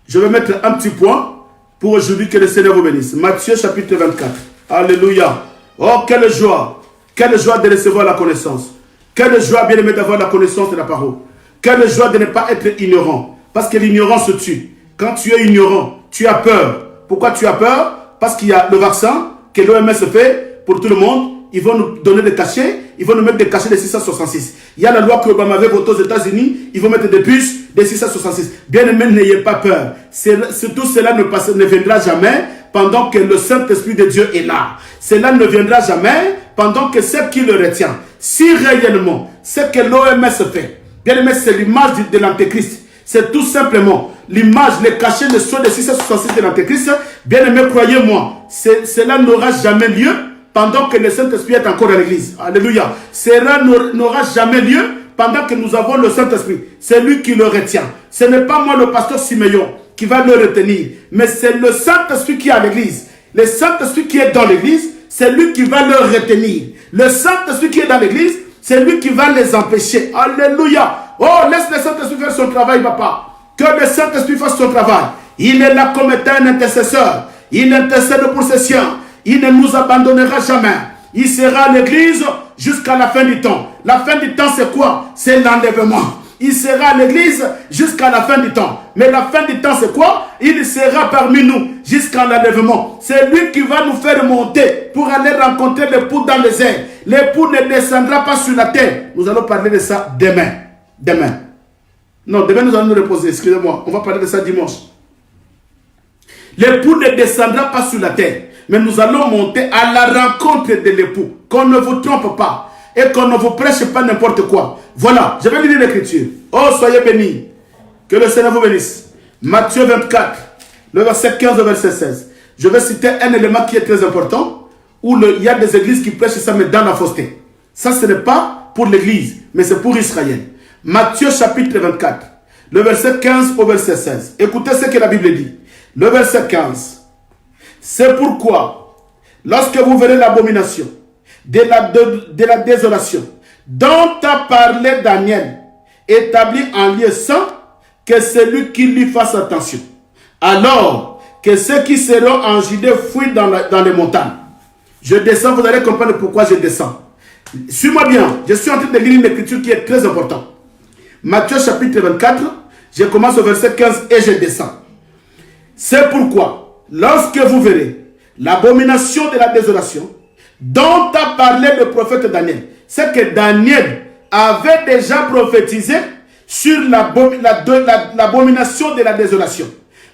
Je vais mettre un petit point pour aujourd'hui, que le Seigneur vous bénisse. Matthieu chapitre 24. Alléluia. Oh, quelle joie. Quelle joie de recevoir la connaissance. Quelle joie, bien-aimé, d'avoir la connaissance de la parole. Quelle joie de ne pas être ignorant. Parce que l'ignorance se tue. Quand tu es ignorant, tu as peur. Pourquoi tu as peur? Parce qu'il y a le vaccin que l'OMS fait pour tout le monde. Ils vont nous donner des cachets. Ils vont nous mettre des cachets de 666. Il y a la loi que Obama avait votée aux États-Unis. Ils vont mettre des puces de 666. Bien-aimé, n'ayez pas peur. Tout cela ne viendra jamais pendant que le Saint-Esprit de Dieu est là. Cela ne viendra jamais pendant que c'est qui le retient. Si réellement, c'est que l'OMS fait, bien-aimé, c'est l'image de l'Antéchrist. C'est tout simplement l'image, les cachets, le son de 666 de l'Antéchrist. Bien-aimé, croyez-moi, cela n'aura jamais lieu pendant que le Saint-Esprit est encore à l'église. Alléluia. Cela n'aura jamais lieu pendant que nous avons le Saint-Esprit. C'est lui qui le retient. Ce n'est pas moi, le pasteur Siméon, qui va le retenir. Mais c'est le Saint-Esprit qui est à l'église. Le Saint-Esprit qui est dans l'église, c'est lui qui va le retenir. Le Saint-Esprit qui est dans l'église, c'est lui qui va les empêcher. Alléluia. Oh, laisse le Saint-Esprit faire son travail, papa. Que le Saint-Esprit fasse son travail. Il est là comme étant un intercesseur. Il intercède pour ses siens. Il ne nous abandonnera jamais. Il sera à l'église jusqu'à la fin du temps. La fin du temps, c'est quoi? C'est l'enlèvement. Il sera à l'église jusqu'à la fin du temps. Mais la fin du temps, c'est quoi? Il sera parmi nous jusqu'à l'enlèvement. C'est lui qui va nous faire monter pour aller rencontrer l'époux dans les airs. L'époux ne descendra pas sur la terre. Nous allons parler de ça demain. Demain. Non, demain nous allons nous reposer. Excusez-moi. On va parler de ça dimanche. L'époux ne descendra pas sur la terre. Mais nous allons monter à la rencontre de l'époux. Qu'on ne vous trompe pas. Et qu'on ne vous prêche pas n'importe quoi. Voilà, je vais lire l'écriture. Oh, soyez bénis. Que le Seigneur vous bénisse. Matthieu 24, le verset 15 au verset 16. Je vais citer un élément qui est très important. Où il y a des églises qui prêchent ça, mais dans la fausseté. Ça, ce n'est pas pour l'église, mais c'est pour Israël. Matthieu chapitre 24, le verset 15 au verset 16. Écoutez ce que la Bible dit. Le verset 15. C'est pourquoi, lorsque vous verrez l'abomination de la désolation dont a parlé Daniel, établi en lieu saint, que celui qui lui fasse attention. Alors que ceux qui seront en Judée fuient dans les montagnes. Je descends, vous allez comprendre pourquoi je descends. Suis-moi bien, je suis en train de lire une écriture qui est très importante. Matthieu chapitre 24, Je commence au verset 15 et je descends. C'est pourquoi, lorsque vous verrez l'abomination de la désolation dont a parlé le prophète Daniel, c'est que Daniel avait déjà prophétisé sur l'abomination de la désolation.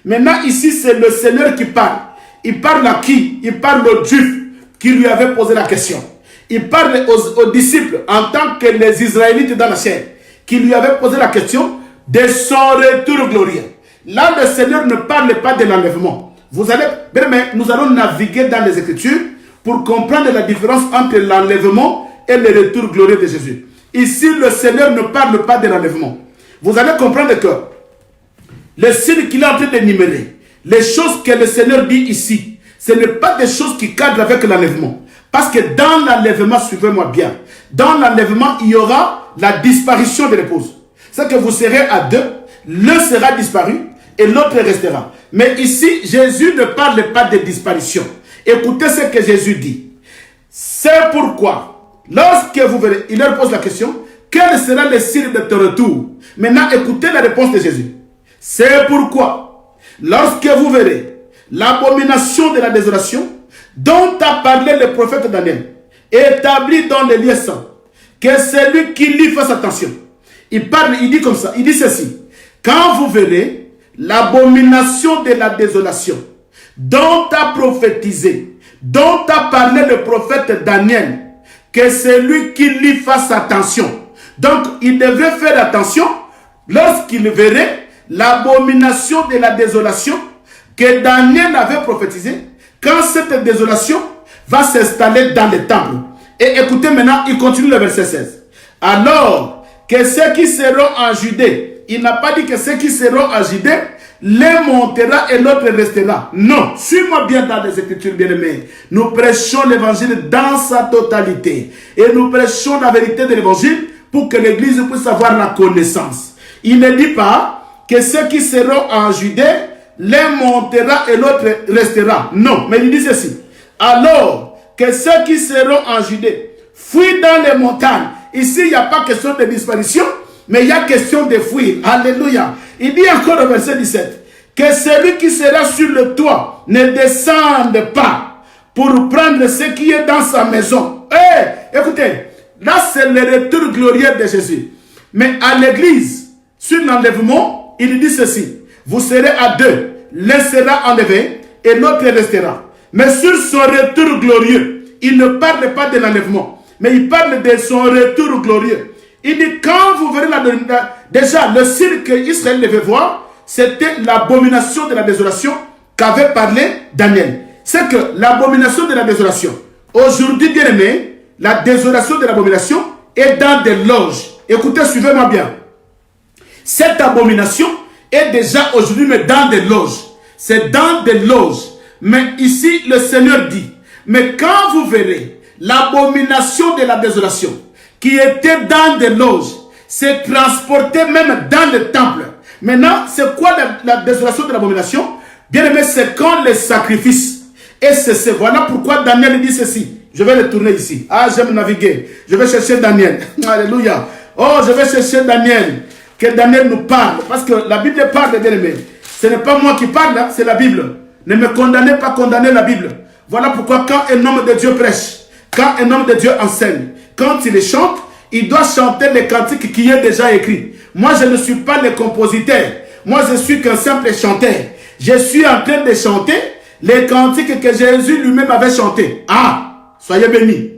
Maintenant, ici, c'est le Seigneur qui parle. Il parle à qui? Il parle aux Juifs qui lui avaient posé la question. Il parle aux disciples en tant que les Israélites dans la chair qui lui avaient posé la question de son retour glorieux. Là, le Seigneur ne parle pas de l'enlèvement. Nous allons naviguer dans les Écritures pour comprendre la différence entre l'enlèvement et le retour glorieux de Jésus. Ici, le Seigneur ne parle pas de l'enlèvement. Vous allez comprendre que le signe qu'il est en train d'énumérer, les choses que le Seigneur dit ici, ce n'est pas des choses qui cadrent avec l'enlèvement. Parce que dans l'enlèvement, suivez-moi bien, dans l'enlèvement, il y aura la disparition de l'épouse. C'est que vous serez à deux, l'un sera disparu et l'autre restera. Mais ici, Jésus ne parle pas de disparition. Écoutez ce que Jésus dit. C'est pourquoi, lorsque vous verrez, il leur pose la question, quel sera le signe de ton retour? Maintenant, écoutez la réponse de Jésus. C'est pourquoi, lorsque vous verrez l'abomination de la désolation dont a parlé le prophète Daniel, établi dans les lieux saints, que celui qui lit fasse attention. Il parle, il dit comme ça, il dit ceci. Quand vous verrez l'abomination de la désolation dont a prophétisé, dont a parlé le prophète Daniel, que celui qui lit fasse attention. Donc, il devrait faire attention lorsqu'il verrait l'abomination de la désolation que Daniel avait prophétisé, quand cette désolation va s'installer dans le temple. Et écoutez maintenant, il continue le verset 16. Alors que ceux qui seront en Judée, il n'a pas dit que ceux qui seront en Judée, l'un montera et l'autre restera. Non, suis-moi bien dans les Écritures, bien-aimés. Nous prêchons l'évangile dans sa totalité. Et nous prêchons la vérité de l'évangile pour que l'Église puisse avoir la connaissance. Il ne dit pas que ceux qui seront en Judée, l'un montera et l'autre restera. Non, mais il dit ceci. Alors que ceux qui seront en Judée fuient dans les montagnes. Ici, il n'y a pas question de disparition, mais il y a question de fuir. Alléluia. Il dit encore au verset 17, que celui qui sera sur le toit ne descende pas pour prendre ce qui est dans sa maison. Écoutez, là c'est le retour glorieux de Jésus. Mais à l'église, sur l'enlèvement, il dit ceci, vous serez à deux, l'un sera enlevé et l'autre restera. Mais sur son retour glorieux, il ne parle pas de l'enlèvement, mais il parle de son retour glorieux. Il dit, quand vous verrez déjà le signe qu'Israël devait voir, c'était l'abomination de la désolation qu'avait parlé Daniel. C'est que l'abomination de la désolation, aujourd'hui bien aimé, la désolation de l'abomination est dans des loges. Écoutez, suivez-moi bien. Cette abomination est déjà aujourd'hui mais dans des loges. C'est dans des loges. Mais ici, le Seigneur dit, mais quand vous verrez l'abomination de la désolation, qui était dans des loges, s'est transporté même dans le temple. Maintenant, c'est quoi la désolation de l'abomination? Bien aimé, c'est quand les sacrifices. Et c'est voilà pourquoi Daniel dit ceci. Je vais le tourner ici. Ah, j'aime naviguer. Je vais chercher Daniel. Alléluia. Oh, je vais chercher Daniel. Que Daniel nous parle. Parce que la Bible parle, bien aimé. Ce n'est pas moi qui parle, c'est la Bible. Ne me condamnez pas, condamnez la Bible. Voilà pourquoi quand un homme de Dieu prêche, quand un homme de Dieu enseigne, quand il chante, il doit chanter les cantiques qui est déjà écrit. Moi, je ne suis pas le compositeur. Moi, je suis qu'un simple chanteur. Je suis en train de chanter les cantiques que Jésus lui-même avait chantés. Ah, soyez bénis.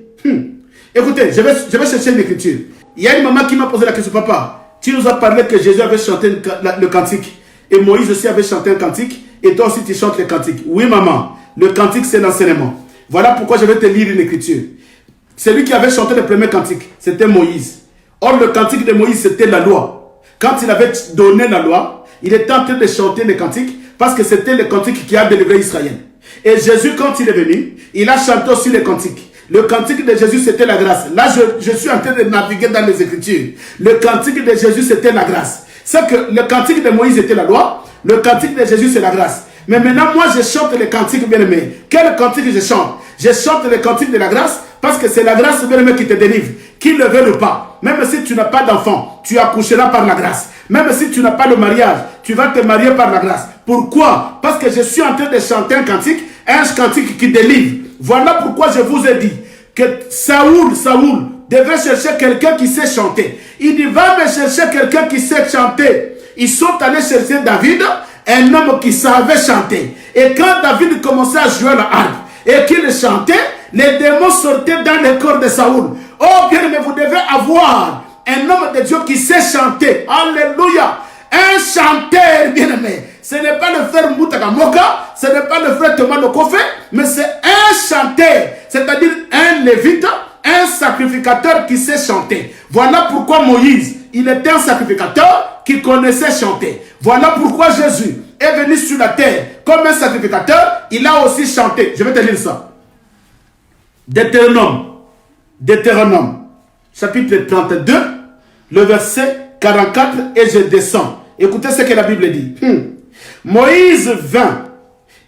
Écoutez, je vais chercher une écriture. Il y a une maman qui m'a posé la question, papa, tu nous as parlé que Jésus avait chanté le cantique. Et Moïse aussi avait chanté un cantique. Et toi aussi, tu chantes le cantique. Oui, maman, le cantique, c'est l'enseignement. Voilà pourquoi je vais te lire une écriture. Celui qui avait chanté le premier cantique, c'était Moïse. Or, le cantique de Moïse, c'était la loi. Quand il avait donné la loi, il était en train de chanter le cantique parce que c'était le cantique qui a délivré Israël. Et Jésus, quand il est venu, il a chanté aussi le cantique. Le cantique de Jésus, c'était la grâce. Là, je suis en train de naviguer dans les Écritures. Le cantique de Jésus, c'était la grâce. C'est que le cantique de Moïse était la loi. Le cantique de Jésus, c'est la grâce. Mais maintenant, moi, je chante les cantiques bien-aimés. Quel cantique je chante? Je chante les cantiques de la grâce parce que c'est la grâce bien-aimée qui te délivre. qu'ils ne veulent pas. Même si tu n'as pas d'enfant, tu accoucheras par la grâce. Même si tu n'as pas de mariage, tu vas te marier par la grâce. Pourquoi? Parce que je suis en train de chanter un cantique qui délivre. Voilà pourquoi je vous ai dit que Saoul devait chercher quelqu'un qui sait chanter. Il dit, va me chercher quelqu'un qui sait chanter. Ils sont allés chercher David, un homme qui savait chanter. Et quand David commençait à jouer la harpe et qu'il chantait, les démons sortaient dans le corps de Saoul. Oh bien, mais vous devez avoir un homme de Dieu qui sait chanter. Alléluia. Un chanteur, bien aimé. Ce n'est pas le frère Moutaka Moka, ce n'est pas le frère Thomas Lokofe, mais c'est un chanteur, c'est-à-dire un lévite, un sacrificateur qui sait chanter. Voilà pourquoi Moïse, il était un sacrificateur qui connaissait chanter. Voilà pourquoi Jésus est venu sur la terre comme un sacrificateur, il a aussi chanté. Je vais te lire ça. Deutéronome, chapitre 32, le verset 44, et je descends. Écoutez ce que la Bible dit. Moïse vint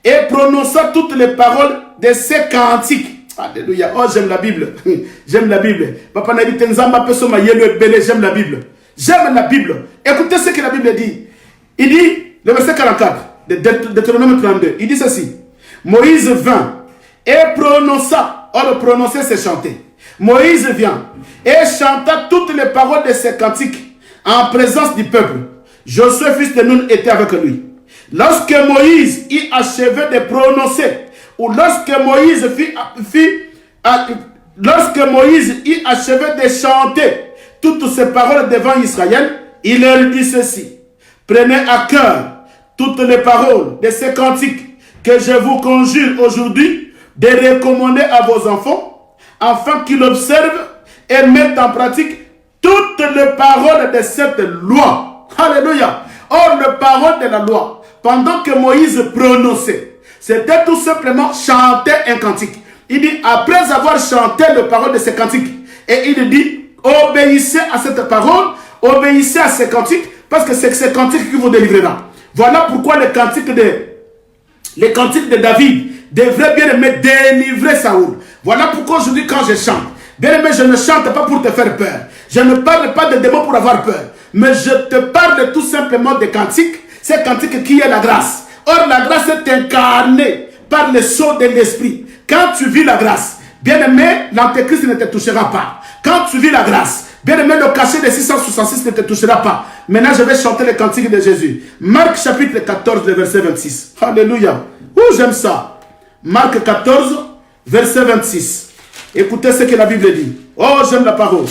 et prononça toutes les paroles de ces cantiques. Alléluia. Oh, j'aime la Bible. J'aime la Bible. Papa n'a dit, j'aime la Bible. J'aime la Bible. Écoutez ce que la Bible dit. Il dit, le verset 44, de Deutéronome 32, il dit ceci. Moïse vint et prononça. Or, prononcer, c'est chanter. Moïse vient et chanta toutes les paroles de ces cantiques en présence du peuple. Josué, fils de Nun, était avec lui. Lorsque Moïse y achevait de prononcer, ou lorsque Moïse y achevait de chanter toutes ces paroles devant Israël, il leur dit ceci. Prenez à cœur toutes les paroles de ces cantiques que je vous conjure aujourd'hui de recommander à vos enfants, afin qu'ils observent et mettent en pratique toutes les paroles de cette loi. Alléluia. Or, les paroles de la loi, pendant que Moïse prononçait, c'était tout simplement chanter un cantique. Il dit, après avoir chanté les paroles de ces cantiques, et il dit, obéissez à cette parole, obéissez à ces cantiques, parce que c'est ces cantiques qui vous délivrera. Voilà pourquoi les cantiques de David devraient bien aimer délivrer Saoul. Voilà pourquoi aujourd'hui quand je chante, bien aimé, je ne chante pas pour te faire peur. Je ne parle pas de démons pour avoir peur. Mais je te parle tout simplement des cantiques. Ces cantiques qui est la grâce. Or, la grâce est incarnée par le sceau de l'esprit. Quand tu vis la grâce, bien aimé, l'antéchrist ne te touchera pas. Quand tu vis la grâce, bien aimé, le cachet de 666 ne te touchera pas. Maintenant, je vais chanter les cantiques de Jésus. Marc chapitre 14, le verset 26. Alléluia. Ouh, j'aime ça. Marc 14, verset 26. Écoutez ce que la Bible dit. Oh, j'aime la parole.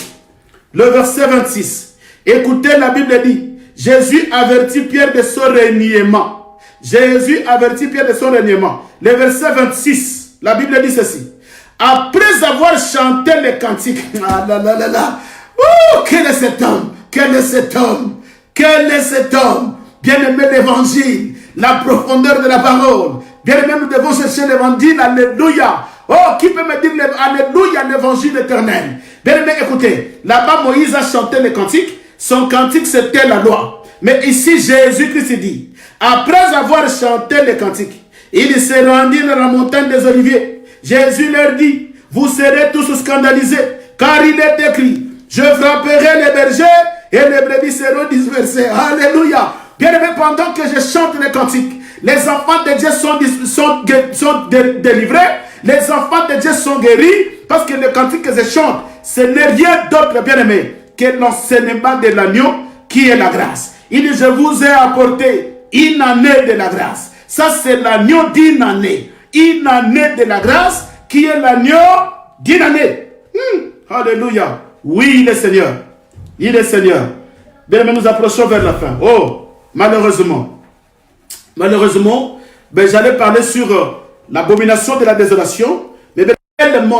Le verset 26. Écoutez, la Bible dit, Jésus avertit Pierre de son reniement. Jésus avertit Pierre de son reniement. Le verset 26, la Bible dit ceci. Après avoir chanté les cantiques, oh, quel est cet homme? Quel est cet homme? Quel est cet homme? Bien-aimé l'évangile, la profondeur de la parole. Bien-aimé, nous devons chercher l'évangile, alléluia. Oh, qui peut me dire alléluia, l'évangile éternel? Bien-aimé, écoutez, là-bas Moïse a chanté les cantiques. Son cantique, c'était la loi. Mais ici, Jésus-Christ dit, après avoir chanté les cantiques, il se rendit dans la montagne des Oliviers. Jésus leur dit, vous serez tous scandalisés, car il est écrit, je frapperai les bergers et les brebis seront dispersées. Alléluia. Bien aimé, pendant que je chante les cantiques, les enfants de Dieu sont délivrés, les enfants de Dieu sont guéris, parce que les cantiques que je chante, ce n'est rien d'autre, bien aimé, que l'enseignement de l'agneau qui est la grâce. Il dit, je vous ai apporté une année de la grâce. Ça, c'est l'agneau d'une année. Une année de la grâce qui est l'agneau d'une année. Alléluia. Oui, il est Seigneur. Il est Seigneur. Bien, mais nous approchons vers la fin. Oh, malheureusement. Malheureusement, ben, j'allais parler sur l'abomination de la désolation. Mais ben,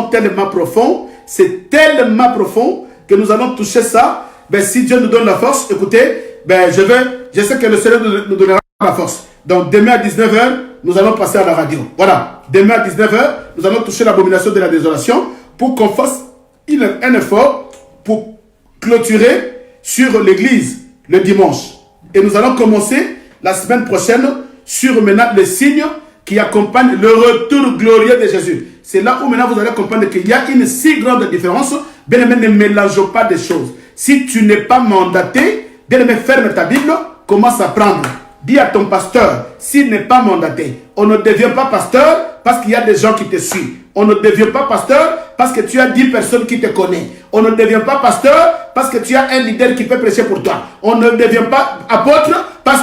tellement profond. C'est tellement profond que nous allons toucher ça. Ben, si Dieu nous donne la force, écoutez, ben, je sais que le Seigneur nous donnera la force. Donc, demain à 19h, nous allons passer à la radio. Voilà. Demain à 19h, nous allons toucher l'abomination de la désolation pour qu'on fasse un effort pour clôturer sur l'église le dimanche. Et nous allons commencer la semaine prochaine sur maintenant les signes qui accompagnent le retour glorieux de Jésus. c'est là où maintenant vous allez comprendre qu'il y a une si grande différence. Bien aimé, ne mélange pas des choses. Si tu n'es pas mandaté, bien aimé, ferme ta Bible, commence à prendre. Dis à ton pasteur, s'il n'est pas mandaté, on ne devient pas pasteur parce qu'il y a des gens qui te suivent. On ne devient pas pasteur parce que tu as 10 personnes qui te connaissent. On ne devient pas pasteur parce que tu as un leader qui peut prêcher pour toi. On ne devient pas apôtre parce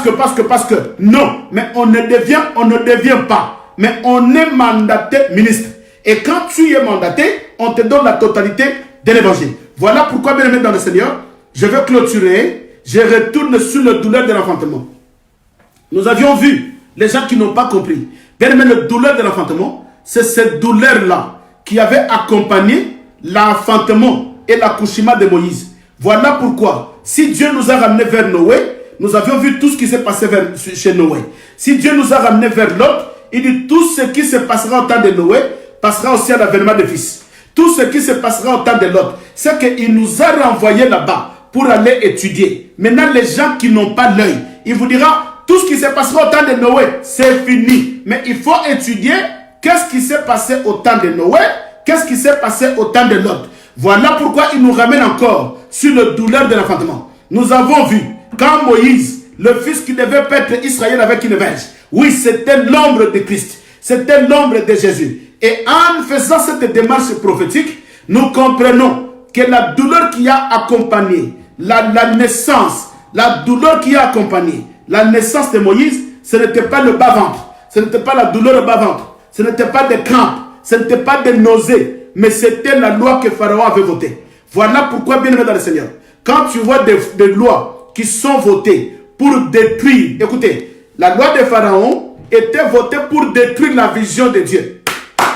que. Non, mais on ne devient pas. Mais on est mandaté ministre. Et quand tu es mandaté, on te donne la totalité de l'évangile. Voilà pourquoi, bien aimé dans le Seigneur, je veux clôturer. Je retourne sur le douleur de l'enfantement. Nous avions vu les gens qui n'ont pas compris. Bien aimé, le douleur de l'enfantement, c'est cette douleur-là qui avait accompagné l'enfantement et l'accouchement de Moïse. Voilà pourquoi, si Dieu nous a ramenés vers Noé, nous avions vu tout ce qui s'est passé chez Noé. Si Dieu nous a ramenés vers Lot, il dit tout ce qui se passera au temps de Noé passera aussi à l'avènement de fils. Tout ce qui se passera au temps de Lot, c'est qu'il nous a renvoyés là-bas pour aller étudier. Maintenant, les gens qui n'ont pas l'œil, il vous dira tout ce qui se passera au temps de Noé, c'est fini. Mais il faut étudier qu'est-ce qui s'est passé au temps de Noé, qu'est-ce qui s'est passé au temps de Lot. Voilà pourquoi il nous ramène encore sur le douleur de l'enfantement. Nous avons vu quand Moïse, le fils qui devait paître Israël avec une verge, oui, c'était l'ombre de Christ, c'était l'ombre de Jésus. Et en faisant cette démarche prophétique, nous comprenons que la douleur qui a accompagné la naissance, la douleur qui a accompagné la naissance de Moïse, ce n'était pas le bas-ventre, ce n'était pas la douleur au bas-ventre, ce n'était pas des crampes, ce n'était pas des nausées, mais c'était la loi que Pharaon avait votée. Voilà pourquoi, bien aimé dans le Seigneur, quand tu vois des lois qui sont votées pour détruire, écoutez, la loi de Pharaon était votée pour détruire la vision de Dieu,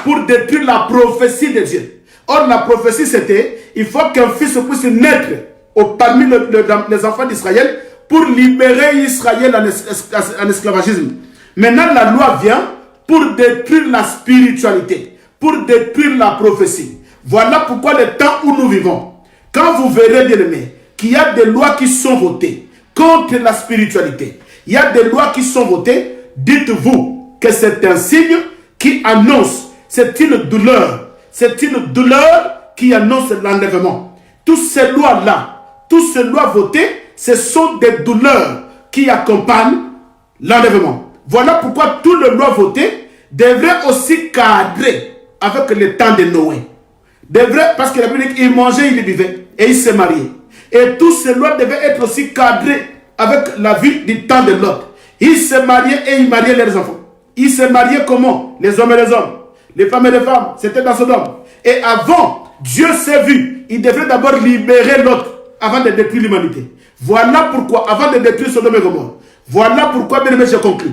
pour détruire la prophétie de Dieu. Or, la prophétie, c'était, il faut qu'un fils puisse naître parmi les enfants d'Israël pour libérer Israël en esclavagisme. Maintenant, la loi vient pour détruire la spiritualité, pour détruire la prophétie. Voilà pourquoi le temps où nous vivons, quand vous verrez, bien aimés, qu'il y a des lois qui sont votées contre la spiritualité, il y a des lois qui sont votées, dites-vous que c'est un signe qui annonce, c'est une douleur qui annonce l'enlèvement. Toutes ces lois-là, toutes ces lois votées, ce sont des douleurs qui accompagnent l'enlèvement. Voilà pourquoi toutes les lois votées devraient aussi cadrer avec le temps de Noé. Parce que la Bible dit qu'il mangeait, il vivait et il s'est marié. Et toutes ces lois devaient être aussi cadrées avec la vie du temps de Lot. Il s'est marié et il mariait leurs enfants. Il s'est marié comment? Les hommes et les hommes. Les femmes et les femmes. C'était dans Sodome. Et avant, Dieu s'est vu. Il devrait d'abord libérer Lot avant de détruire l'humanité. Voilà pourquoi, avant de détruire Sodome et Gomorrhe, voilà pourquoi, bien aimé, je conclue.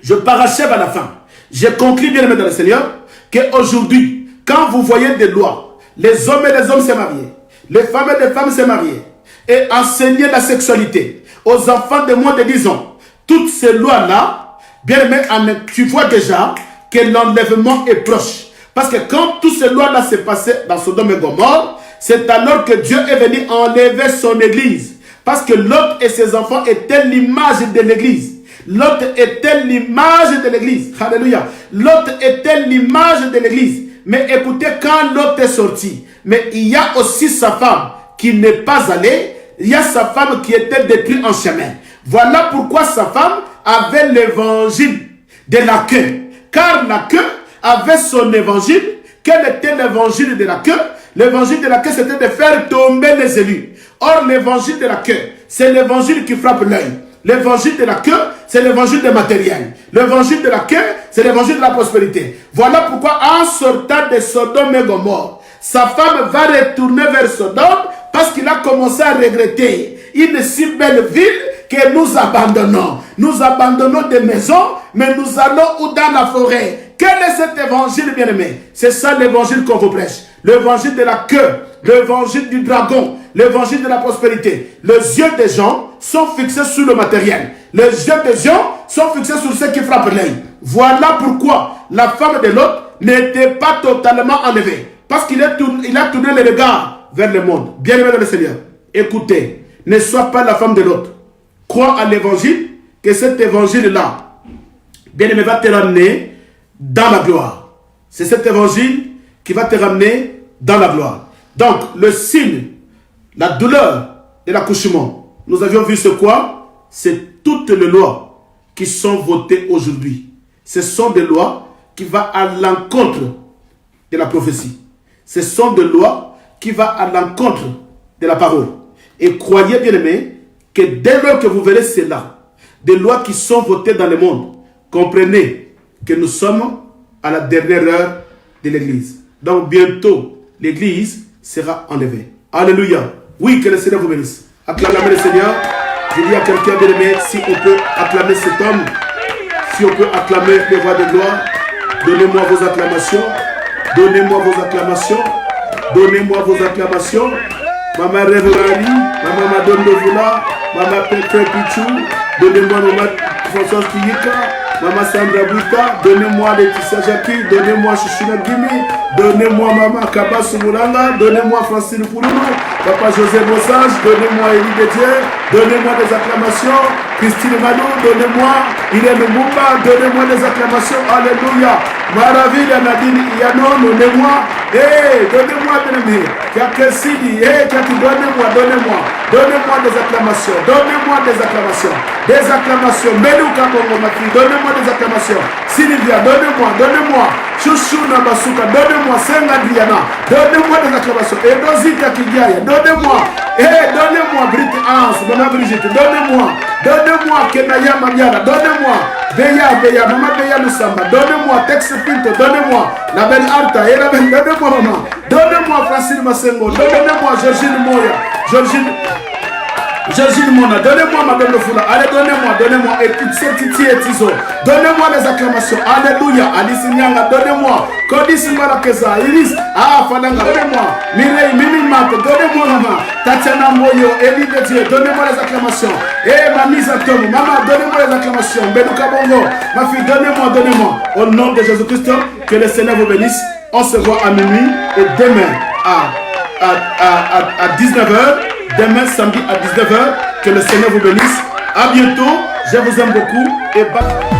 Je parachève à la fin. Je conclue, bien aimé dans le Seigneur, qu'aujourd'hui, quand vous voyez des lois, les hommes et les hommes se marient, les femmes et les femmes se marient, et enseigner la sexualité aux enfants de moins de 10 ans, toutes ces lois-là, bien aimé, tu vois déjà que l'enlèvement est proche. Parce que quand toutes ces lois-là s'est passé dans Sodome et Gomorrhe, c'est alors que Dieu est venu enlever son église. Parce que Lot et ses enfants étaient l'image de l'église. Lot était l'image de l'église. Alléluia. Lot était l'image de l'église. Mais écoutez, quand Lot est sorti, mais il y a aussi sa femme qui n'est pas allée. Il y a sa femme qui était détruite en chemin. Voilà pourquoi sa femme avait l'évangile de la queue. Car la queue avait son évangile. Quel était l'évangile de la queue? L'évangile de la queue, c'était de faire tomber les élus. Or, l'évangile de la queue, c'est l'évangile qui frappe l'œil. L'évangile de la queue, c'est l'évangile de matériel. L'évangile de la queue, c'est l'évangile de la prospérité. Voilà pourquoi, en sortant de Sodome et Gomorrhe, sa femme va retourner vers Sodome parce qu'il a commencé à regretter une si belle ville que nous abandonnons. Nous abandonnons des maisons, mais nous allons où dans la forêt. Quel est cet évangile, bien-aimé? C'est ça l'évangile qu'on vous prêche. L'évangile de la queue, l'évangile du dragon, l'évangile de la prospérité. Les yeux des gens sont fixés sur le matériel. Les yeux des gens sont fixés sur ce qui frappe l'œil. Voilà pourquoi la femme de Lot n'était pas totalement enlevée. Parce qu'il a tourné le regard vers le monde. Bien-aimé dans le Seigneur, écoutez, ne sois pas la femme de Lot. Crois à l'évangile, que cet évangile-là, bien-aimé, va te ramener dans la gloire. C'est cet évangile qui va te ramener dans la gloire. Donc, le signe, la douleur de l'accouchement, nous avions vu ce quoi? C'est toutes les lois qui sont votées aujourd'hui. Ce sont des lois qui vont à l'encontre de la prophétie. Ce sont des lois qui vont à l'encontre de la parole. Et croyez bien aimés que dès lors que vous verrez cela, des lois qui sont votées dans le monde, comprenez que nous sommes à la dernière heure de l'église. Donc bientôt, l'église sera enlevée. Alléluia. Oui, que le Seigneur vous bénisse. Acclamez le Seigneur. Je dis à quelqu'un bien aimé, si on peut acclamer cet homme, si on peut acclamer le roi de gloire, donnez-moi vos acclamations. Donnez-moi vos acclamations. Donnez-moi vos acclamations. Maman Révérali, Maman Madone Dovula, Maman Petre Pichou, donnez-moi Maman François Kiyika, Maman Sandra Bouta, donnez-moi Laetitia Jackie, donnez-moi Chuchuna Gimi, donnez-moi Maman Kaba Sumuranga, donnez-moi Francine Pouloulou, Papa José Bossage, donnez-moi Élie Dédier, donnez-moi des acclamations, Christine Malou, donnez-moi Irène Mouba, donnez-moi des acclamations, Alléluia. Maraville Nadine Yano, donnez-moi, donnez-moi bien-aimé, Kakesidi, donnez-moi, donnez-moi des acclamations, donnez-moi des acclamations, Melouka Bongo Maki, donnez-moi des acclamations, Sylvia, donnez-moi, Chouchou Nabasuka, donnez-moi, Senga Diana, donnez-moi des acclamations, Edozika Kigiaya, donnez-moi, donnez-moi, Brigitte Hans, Maman Brigitte, donnez-moi, Kenaya Mamiana, donnez-moi, Beya, Maman Beya Lusamba, donnez-moi, Tex Pinto, donnez-moi, la belle Arta, donnez-moi Maman, donnez-moi Francine Massengo, donnez-moi Georgine Mona, donnez-moi Madame Le Foula, allez donnez-moi, et toutes ces Titi et Tizo, donnez-moi les acclamations, alléluia, Alice Nyanga, donnez-moi, Kodis Marakeza, Iris, Fadanga, donnez-moi, Mireille, Mimi Mat, donnez-moi Maman, Tatiana Moyo, Elie de Dieu, donnez-moi les acclamations, Mamie Zatomo, Maman, donnez-moi les acclamations, Belouka Bongo, ma fille, donnez-moi, au nom de Jésus-Christ, que le Seigneur vous bénisse, on se voit à minuit, et demain, à 19h, demain samedi à 19h, que le Seigneur vous bénisse. À bientôt, je vous aime beaucoup et bye.